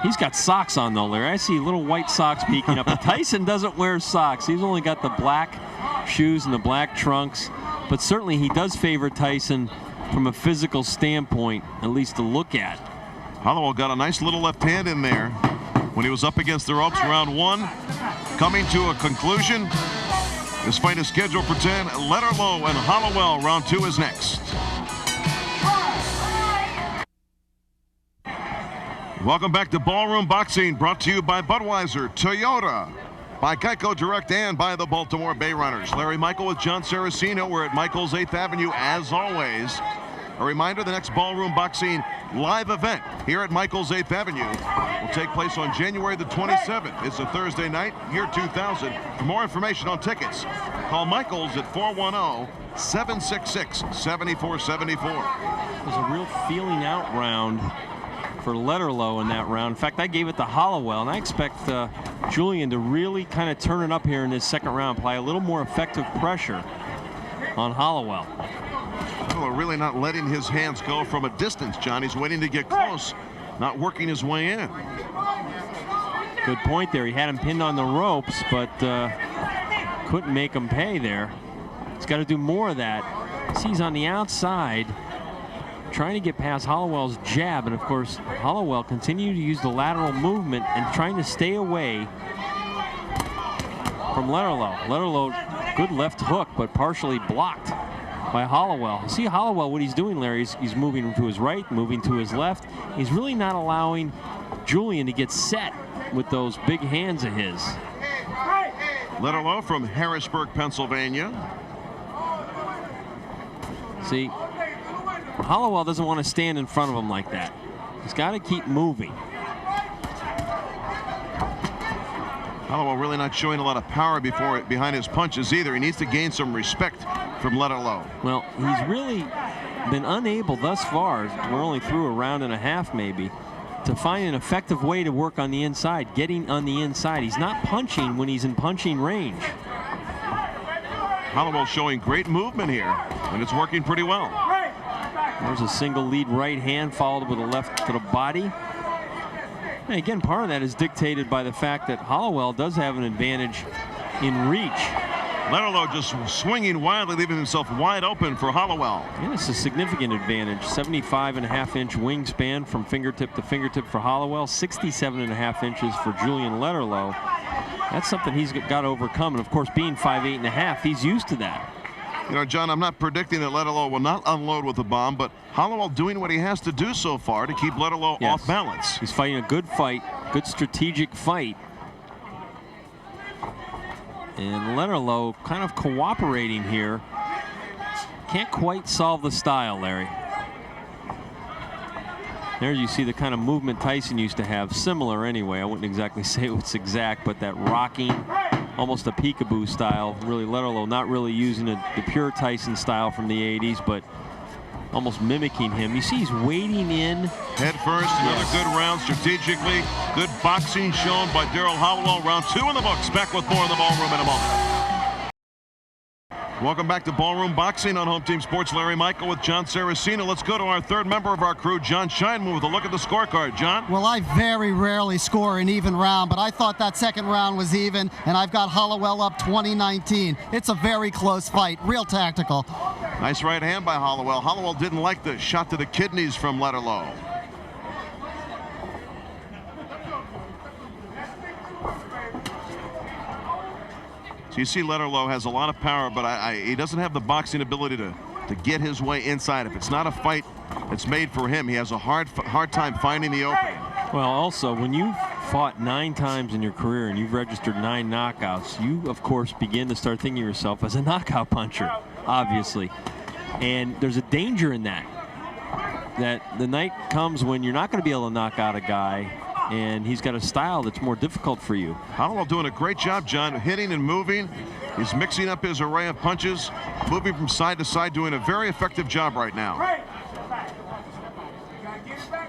He's got socks on though, Larry. I see little white socks peeking up. Tyson doesn't wear socks. He's only got the black shoes and the black trunks. But certainly he does favor Tyson from a physical standpoint, at least to look at. Hollowell got a nice little left hand in there when he was up against the ropes. Round 1 coming to a conclusion. This fight is scheduled for 10. Letterlough and Hollowell. Round 2 is next. Welcome back to Ballroom Boxing, brought to you by Budweiser, Toyota, by Geico Direct, and by the Baltimore Bay Runners. Larry Michael with Jon Saraceno. We're at Michael's 8th Avenue as always. A reminder, the next Ballroom Boxing live event here at Michael's 8th Avenue will take place on January the 27th. It's a Thursday night, year 2000. For more information on tickets, call Michael's at 410-766-7474. There's a real feeling out round for Letterlough in that round. In fact, I gave it to Hollowell, and I expect Julian to really kind of turn it up here in this second round, apply a little more effective pressure on Hollowell. Well, really not letting his hands go from a distance, John. He's waiting to get close, not working his way in. Good point there. He had him pinned on the ropes, but couldn't make him pay there. He's got to do more of that. He's on the outside, trying to get past Hollowell's jab, and of course Hollowell continued to use the lateral movement and trying to stay away from Letterlough. Letterlough, good left hook, but partially blocked by Hollowell. See Hollowell, what he's doing, Larry, he's moving to his right, moving to his left. He's really not allowing Julian to get set with those big hands of his. Letterlough from Harrisburg, Pennsylvania. See, Hollowell doesn't want to stand in front of him like that. He's got to keep moving. Hollowell really not showing a lot of power behind his punches either. He needs to gain some respect from Letterlough. Well, he's really been unable thus far, we're only through a round and a half maybe, to find an effective way to work on the inside, getting on the inside. He's not punching when he's in punching range. Hollowell showing great movement here, and it's working pretty well. There's a single lead right hand followed with a left to the body. And again, part of that is dictated by the fact that Hollowell does have an advantage in reach. Letterlough just swinging wildly, leaving himself wide open for Hollowell. And it's a significant advantage. 75.5-inch wingspan from fingertip to fingertip for Hollowell. 67.5 inches for Julian Letterlough. That's something he's got to overcome. And of course, being 5'8.5", he's used to that. You know, John, I'm not predicting that Letterlough will not unload with a bomb, but Hollowell doing what he has to do so far to keep Letterlough off balance. He's fighting a good fight, good strategic fight. And Letterlough kind of cooperating here. Can't quite solve the style, Larry. There you see the kind of movement Tyson used to have. Similar anyway. I wouldn't exactly say it's exact, but that rocking, almost a peekaboo style. Really, Letterlough not really using the pure Tyson style from the 80s, but almost mimicking him. You see he's wading in. Head first, another good round strategically. Good boxing shown by Darryl Hollowell. Round 2 in the books. Back with more in the ballroom in a moment. Welcome back to Ballroom Boxing on Home Team Sports. Larry Michael with Jon Saraceno. Let's go to our third member of our crew, John Scheinman, with a look at the scorecard. John? Well, I very rarely score an even round, but I thought that second round was even, and I've got Hollowell up 20-19. It's a very close fight, real tactical. Nice right hand by Hollowell. Hollowell didn't like the shot to the kidneys from Letterlough. So you see Letterlough has a lot of power, but he doesn't have the boxing ability to get his way inside. If it's not a fight that's made for him, he has a hard time finding the opening. Well, also, when you've fought 9 times in your career and you've registered 9 knockouts, you, of course, begin to start thinking of yourself as a knockout puncher, obviously. And there's a danger in that the night comes when you're not going to be able to knock out a guy, and he's got a style that's more difficult for you. Hollowell doing a great job, John, hitting and moving. He's mixing up his array of punches, moving from side to side, doing a very effective job right now.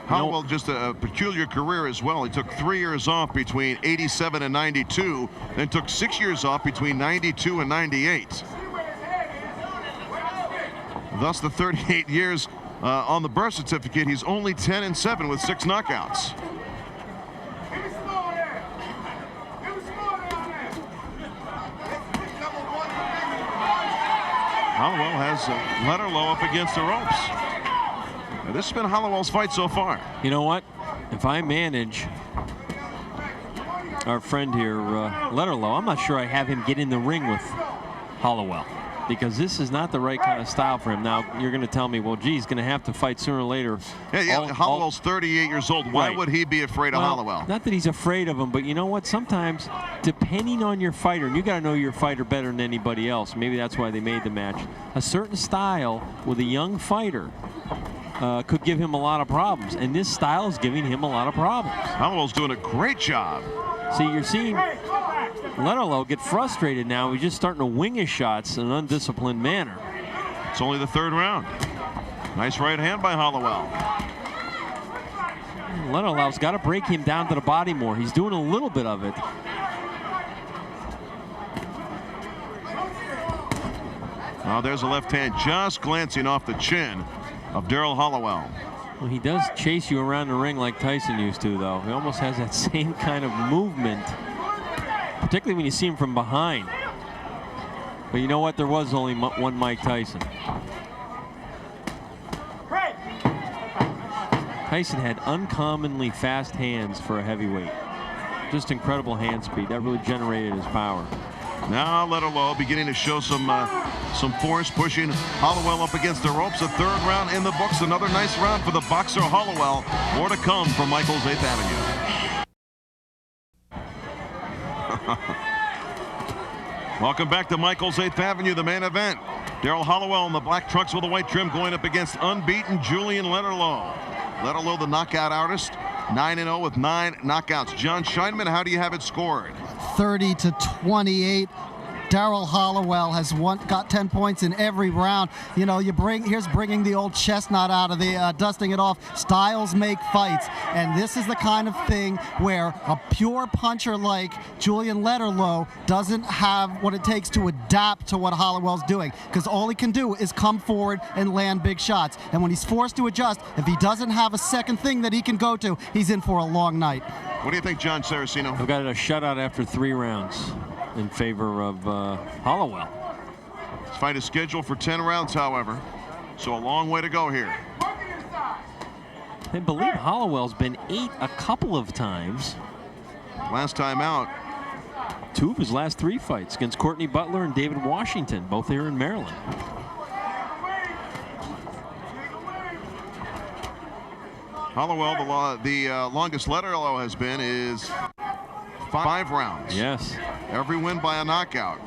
Hollowell, just a peculiar career as well. He took 3 years off between '87 and '92, then took 6 years off between '92 and '98. Thus, the 38 years on the birth certificate, he's only 10-7 with 6 knockouts. Hollowell has Letterlough up against the ropes. Now, this has been Hollowell's fight so far. You know what? If I manage our friend here, Letterlough, I'm not sure I have him get in the ring with Hollowell, because this is not the right kind of style for him. Now, you're going to tell me, well, gee, he's going to have to fight sooner or later. Yeah, Hollowell's 38 years old. Why Right. would he be afraid of Hollowell? Not that he's afraid of him, but you know what? Sometimes, depending on your fighter, and you got to know your fighter better than anybody else. Maybe that's why they made the match. A certain style with a young fighter could give him a lot of problems, and this style is giving him a lot of problems. Hollowell's doing a great job. See, you're seeing Letterlough get frustrated now. He's just starting to wing his shots in an undisciplined manner. It's only the 3rd round. Nice right hand by Hollowell. Letterlough's got to break him down to the body more. He's doing a little bit of it. Oh, there's a left hand just glancing off the chin of Darryl Hollowell. Well, he does chase you around the ring like Tyson used to, though. He almost has that same kind of movement, particularly when you see him from behind. But you know what? There was only one Mike Tyson. Tyson had uncommonly fast hands for a heavyweight. Just incredible hand speed. That really generated his power. Now Letterlough beginning to show some force, pushing Hollowell up against the ropes. A 3rd round in the books. Another nice round for the boxer Hollowell. More to come from Michael's 8th Avenue. Welcome back to Michael's 8th Avenue, the main event. Darryl Hollowell in the black trunks with the white trim going up against unbeaten Julian Letterlough. Letterlough, the knockout artist, 9-0 with 9 knockouts. Jon Scheinman, how do you have it scored? 30-28. Darryl Hollowell has got 10 points in every round. You know, here's bringing the old chestnut out of the dusting it off. Styles make fights, and this is the kind of thing where a pure puncher like Julian Letterlough doesn't have what it takes to adapt to what Hollowell's doing, because all he can do is come forward and land big shots. And when he's forced to adjust, if he doesn't have a second thing that he can go to, he's in for a long night. What do you think, Jon Saraceno? I've got a shutout after 3 rounds in favor of Hollowell. This fight is scheduled for 10 rounds, however, so a long way to go here. I believe Hollowell's been 8 a couple of times. Last time out, 2 of his last 3 fights against Courtney Butler and David Washington, both here in Maryland. Hollowell, the longest Letterlough has been is 5 rounds. Yes. Every win by a knockout.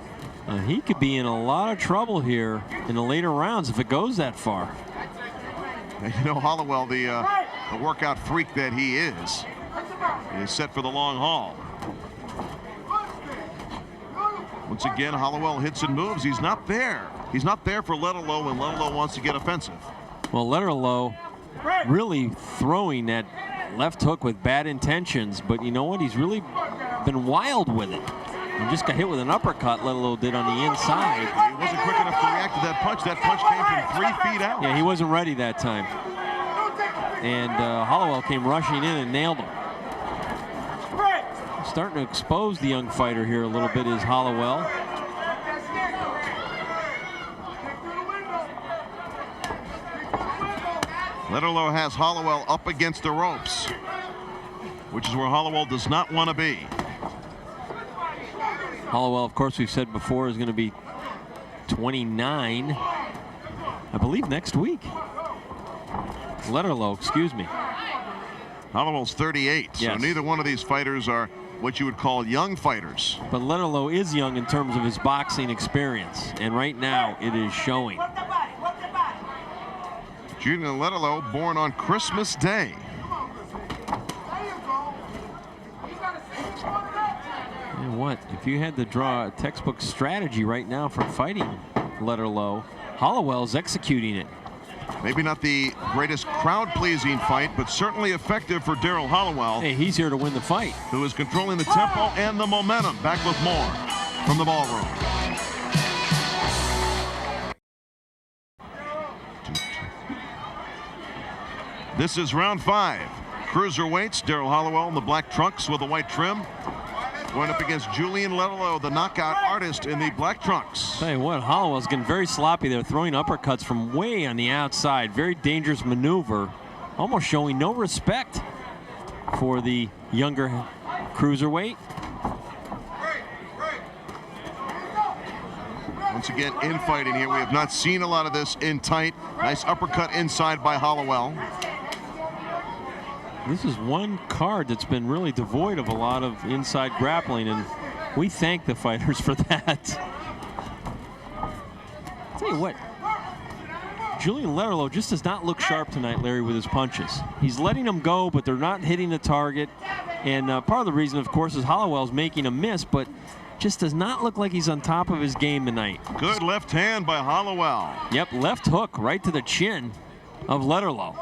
He could be in a lot of trouble here in the later rounds if it goes that far. And you know, Hollowell, the workout freak that he is set for the long haul. Once again, Hollowell hits and moves. He's not there. He's not there for Letterlough when Letterlough wants to get offensive. Well, Letterlough really throwing that left hook with bad intentions, but you know what? He's really been wild with it. He just got hit with an uppercut, Letterlough did on the inside. He wasn't quick enough to react to that punch. That punch came from 3 feet out. Yeah, he wasn't ready that time. And Hollowell came rushing in and nailed him. Starting to expose the young fighter here a little bit is Hollowell. Letterlough has Hollowell up against the ropes, which is where Hollowell does not want to be. Hollowell, of course, we've said before, is going to be 29, I believe, next week. Letterlough, excuse me. Hollowell's 38, so Yes. neither one of these fighters are what you would call young fighters. But Letterlough is young in terms of his boxing experience, and right now it is showing. Julian Letterlough, born on Christmas Day. You know what? If you had to draw a textbook strategy right now for fighting Letterlough, Hollowell's executing it. Maybe not the greatest crowd-pleasing fight, but certainly effective for Darryl Hollowell. Hey, he's here to win the fight. Who is controlling the tempo and the momentum. Back with more from the ballroom. This is round 5. Cruiserweights, Darryl Hollowell in the black trunks with the white trim, going up against Julian Letterlough, the knockout artist, in the black trunks. Tell you what, Hollowell's getting very sloppy there, throwing uppercuts from way on the outside. Very dangerous maneuver, almost showing no respect for the younger cruiserweight. Once again, infighting here. We have not seen a lot of this in tight. Nice uppercut inside by Hollowell. This is one card that's been really devoid of a lot of inside grappling, and we thank the fighters for that. I'll tell you what, Julian Letterlough just does not look sharp tonight, Larry, with his punches. He's letting them go, but they're not hitting the target. And part of the reason, of course, is Hollowell's making a miss, but just does not look like he's on top of his game tonight. Good left hand by Hollowell. Yep, left hook right to the chin of Letterlough.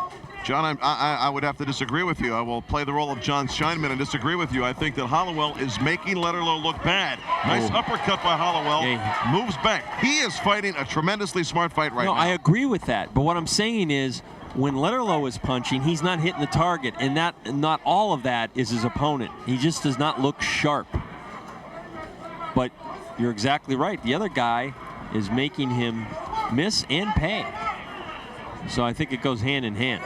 John, I would have to disagree with you. I will play the role of Jon Scheinman and disagree with you. I think that Hollowell is making Letterlough look bad. Nice uppercut by Hollowell. Yeah. Moves back. He is fighting a tremendously smart fight right now. I agree with that. But what I'm saying is, when Letterlough is punching, he's not hitting the target, and not all of that is his opponent. He just does not look sharp. But you're exactly right. The other guy is making him miss and pay. So I think it goes hand in hand,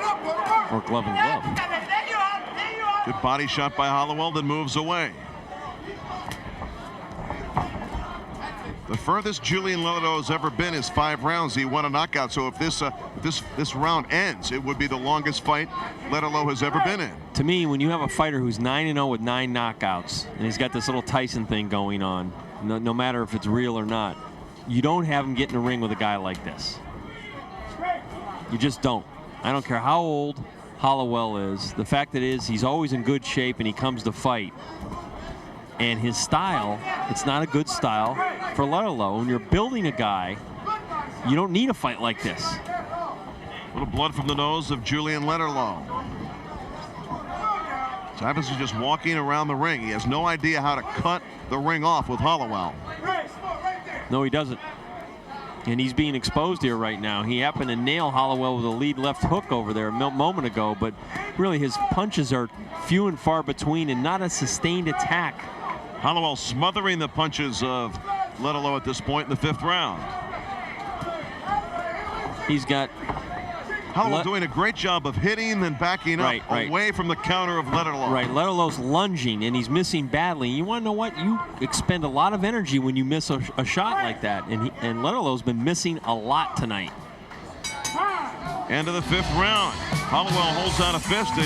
or glove in glove. Good body shot by Hollowell, then moves away. The furthest Julian Letterlough has ever been is 5 rounds. He won a knockout. So if this round ends, it would be the longest fight Letterlough has ever been in. To me, when you have a fighter who's 9-0 with 9 knockouts, and he's got this little Tyson thing going on, no matter if it's real or not, you don't have him get in the ring with a guy like this. You just don't. I don't care how old Hollowell is. The fact that is, he's always in good shape and he comes to fight. And his style, it's not a good style for Letterlough. When you're building a guy, you don't need a fight like this. A little blood from the nose of Julian Letterlough. Tavis is just walking around the ring. He has no idea how to cut the ring off with Hollowell. No, he doesn't. And he's being exposed here right now. He happened to nail Hollowell with a lead left hook over there a moment ago, but really his punches are few and far between and not a sustained attack. Hollowell smothering the punches of Letterlough at this point in the 5th round. He's got Hollowell doing a great job of hitting and backing up away from the counter of Letterlough. Right, Letterlough's lunging and he's missing badly. You want to know what? You expend a lot of energy when you miss a shot like that, and Letterlough's been missing a lot tonight. End of the 5th round. Hollowell holds out a fist to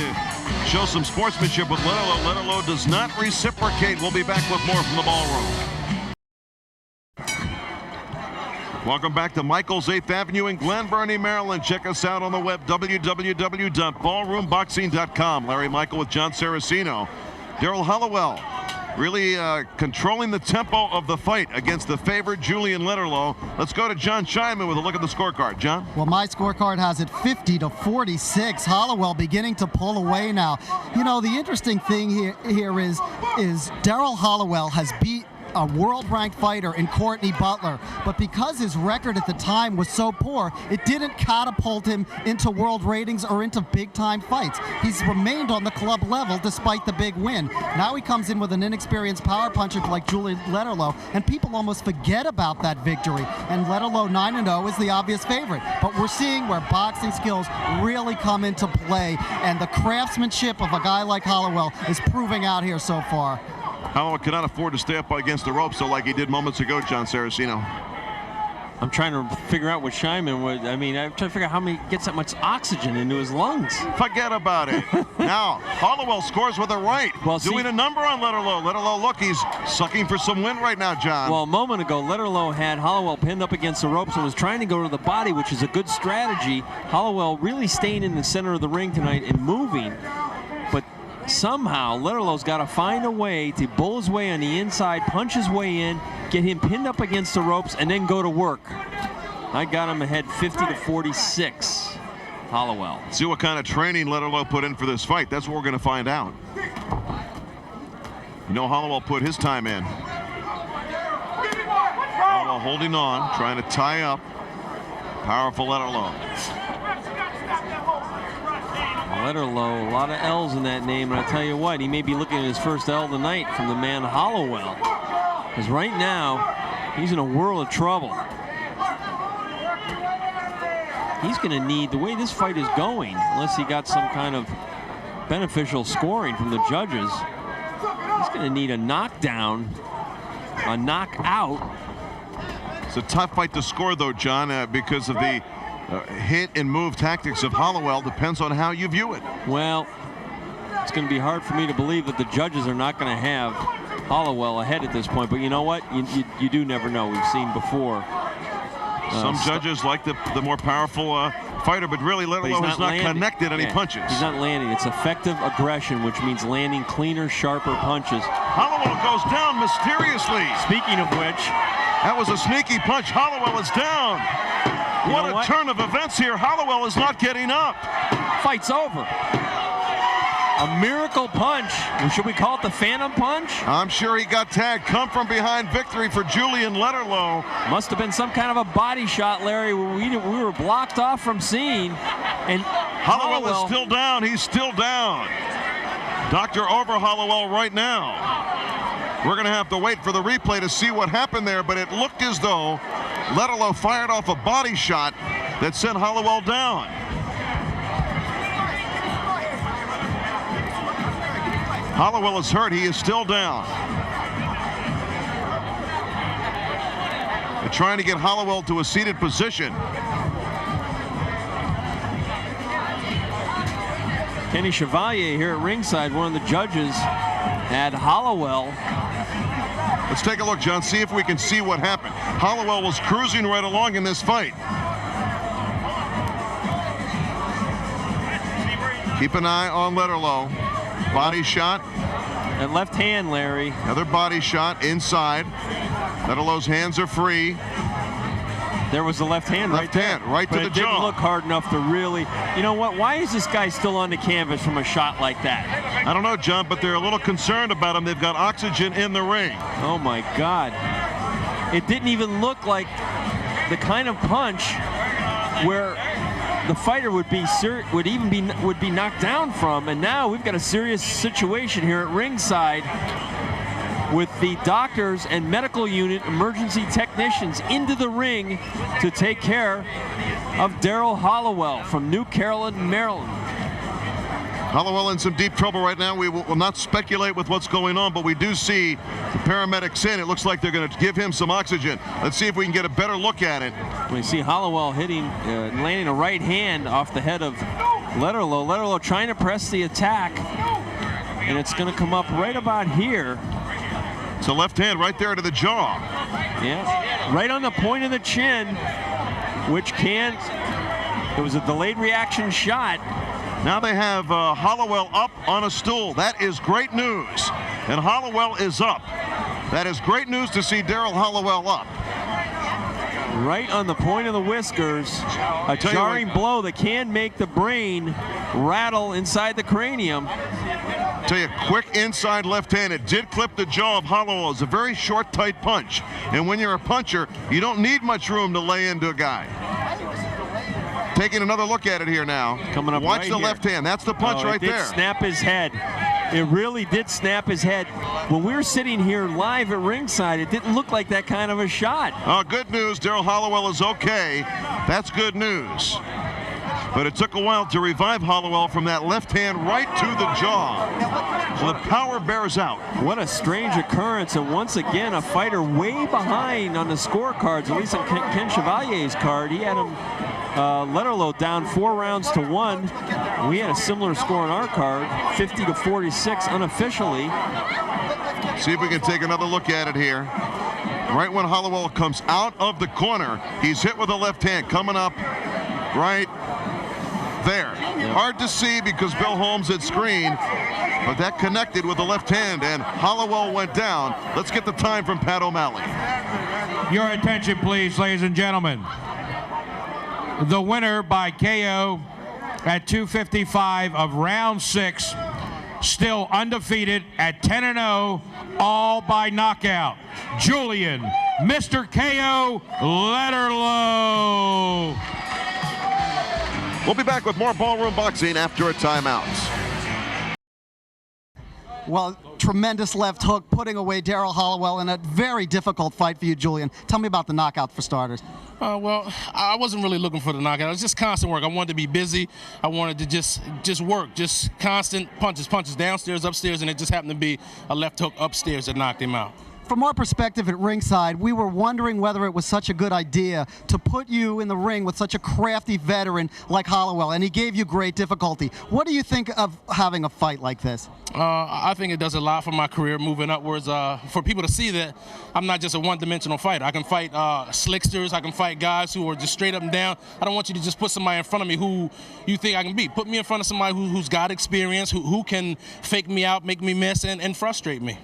show some sportsmanship with Letterlough. Letterlough does not reciprocate. We'll be back with more from the ballroom. Welcome back to Michael's 8th Avenue in Glen Burnie, Maryland. Check us out on the web, www.ballroomboxing.com. Larry Michael with Jon Saraceno. Darryl Hollowell really controlling the tempo of the fight against the favored Julian Letterlough. Let's go to Jon Scheinman with a look at the scorecard. John? Well, my scorecard has it 50-46. Hollowell beginning to pull away now. You know, the interesting thing here is Darryl Hollowell has beat a world-ranked fighter in Courtney Butler, but because his record at the time was so poor, it didn't catapult him into world ratings or into big-time fights. He's remained on the club level despite the big win. Now he comes in with an inexperienced power puncher like Julian Letterlough, and people almost forget about that victory. And Letterlough 9-0 is the obvious favorite, but we're seeing where boxing skills really come into play, and the craftsmanship of a guy like Hollowell is proving out here so far. Hollowell cannot afford to stay up against the ropes, so like he did moments ago, Jon Saraceno. I'm trying to figure out what Scheinman would. I mean, I'm trying to figure out how he gets that much oxygen into his lungs. Forget about it. Now, Hollowell scores with a right. Well, doing a number on Letterlough. Letterlough, look, he's sucking for some wind right now, John. Well, a moment ago, Letterlough had Hollowell pinned up against the ropes and was trying to go to the body, which is a good strategy. Hollowell really staying in the center of the ring tonight and moving. But somehow, Letterlough's got to find a way to bull his way on the inside, punch his way in, get him pinned up against the ropes, and then go to work. I got him ahead 50-46, Hollowell. See what kind of training Letterlough put in for this fight. That's what we're going to find out. You know, Hollowell put his time in. Hollowell holding on, trying to tie up powerful Letterlough. Letterlough, a lot of L's in that name, and I tell you what, he may be looking at his first L tonight from the man Hollowell. Because right now, he's in a world of trouble. He's going to need, the way this fight is going, unless he got some kind of beneficial scoring from the judges, he's going to need a knockdown, a knockout. It's a tough fight to score, though, John, because of the hit and move tactics of Hollowell. Depends on how you view it. Well, it's going to be hard for me to believe that the judges are not going to have Hollowell ahead at this point. But you know what? You do never know. We've seen before. Some judges like the more powerful fighter, but really Letterlough has not connected any punches. He's not landing. It's effective aggression, which means landing cleaner, sharper punches. Hollowell goes down mysteriously. Speaking of which, that was a sneaky punch. Hollowell is down. What a turn of events here. Hollowell is not getting up. Fight's over. A miracle punch. Should we call it the phantom punch? I'm sure he got tagged. Come from behind victory for Julian Letterlough. Must have been some kind of a body shot, Larry. We were blocked off from seeing. And Hollowell is still down. He's still down. Doctor over Hollowell right now. We're going to have to wait for the replay to see what happened there, but it looked as though Letterlough fired off a body shot that sent Hollowell down. Hollowell is hurt. He is still down. They're trying to get Hollowell to a seated position. Kenny Chevalier here at ringside, one of the judges, had Hollowell. Let's take a look, John, see if we can see what happened. Hollowell was cruising right along in this fight. Keep an eye on Letterlough. Body shot. That left hand, Larry. Another body shot inside. Letterlough's hands are free. There was the left hand right there. Right to the jaw. It didn't look hard enough to really, you know what, why is this guy still on the canvas from a shot like that? I don't know, John, but they're a little concerned about him. They've got oxygen in the ring. Oh my God. It didn't even look like the kind of punch where the fighter would be knocked down from, and now we've got a serious situation here at ringside with the doctors and medical unit emergency technicians into the ring to take care of Darryl Hollowell from New Carolyn, Maryland. Hollowell in some deep trouble right now. We will not speculate with what's going on, but we do see the paramedics in. It looks like they're going to give him some oxygen. Let's see if we can get a better look at it. We see Hollowell landing a right hand off the head of Letterlough. Letterlough trying to press the attack, and it's going to come up right about here. It's a left hand right there to the jaw. Yeah, right on the point of the chin, which it was a delayed reaction shot. Now they have Hollowell up on a stool. That is great news. And Hollowell is up. That is great news to see Darryl Hollowell up. Right on the point of the whiskers. A jarring blow that can make the brain rattle inside the cranium. Tell you, quick inside left hand. It did clip the jaw of Hollowell. It's a very short, tight punch. And when you're a puncher, you don't need much room to lay into a guy. Taking another look at it here now. Coming up. Watch the left hand. That's the punch right there. It did snap his head. It really did snap his head. When we were sitting here live at ringside, it didn't look like that kind of a shot. Oh, good news. Darryl Hollowell is okay. That's good news. But it took a while to revive Hollowell from that left hand right to the jaw. So the power bears out. What a strange occurrence. And once again, a fighter way behind on the scorecards, at least on Ken Chevalier's card. He had him Letterlough down 4 rounds to 1. We had a similar score on our card, 50-46 unofficially. See if we can take another look at it here. Right when Hollowell comes out of the corner, he's hit with a left hand coming up right there. Yeah. Hard to see because Bill Holmes had screened, but that connected with the left hand, and Hollowell went down. Let's get the time from Pat O'Malley. Your attention, please, ladies and gentlemen. The winner by KO at 255 of round 6, still undefeated at 10-0, all by knockout, Julian, Mr. KO Letterlough. We'll be back with more Ballroom Boxing after a timeout. Well, tremendous left hook, putting away Darryl Hollowell in a very difficult fight for you, Julian. Tell me about the knockout for starters. Well, I wasn't really looking for the knockout. It was just constant work. I wanted to be busy. I wanted to just work, just constant punches, downstairs, upstairs, and it just happened to be a left hook upstairs that knocked him out. From our perspective at ringside, we were wondering whether it was such a good idea to put you in the ring with such a crafty veteran like Hollowell, and he gave you great difficulty. What do you think of having a fight like this? I think it does a lot for my career moving upwards. For people to see that I'm not just a one-dimensional fighter. I can fight slicksters. I can fight guys who are just straight up and down. I don't want you to just put somebody in front of me who you think I can beat. Put me in front of somebody who's got experience, who can fake me out, make me miss, and frustrate me.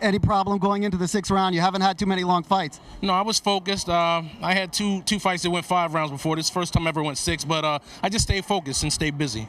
Any problem going into the 6th round? You haven't had too many long fights. No, I was focused. I had two fights that went 5 rounds before. This first time I ever went 6, but I just stayed focused and stayed busy.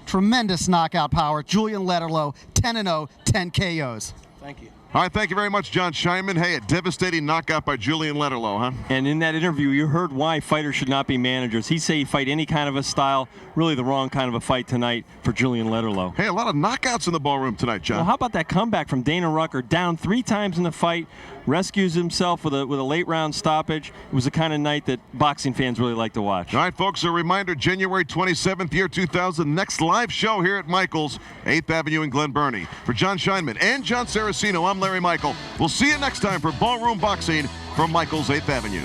Tremendous knockout power. Julian Letterlough, 10-0, 10 KOs. Thank you. All right, thank you very much, John Scheinman. Hey, a devastating knockout by Julian Letterlow, huh? And in that interview, you heard why fighters should not be managers. He said he'd fight any kind of a style, really the wrong kind of a fight tonight for Julian Letterlow. Hey, a lot of knockouts in the ballroom tonight, John. Well, how about that comeback from Dana Rucker, down 3 times in the fight, rescues himself with a late round stoppage. It was the kind of night that boxing fans really like to watch. All right, folks, a reminder, January 27th, year 2000, next live show here at Michael's, 8th Avenue in Glen Burnie. For John Scheinman and Jon Saraceno, I'm Larry Michael. We'll see you next time for Ballroom Boxing from Michael's 8th Avenue.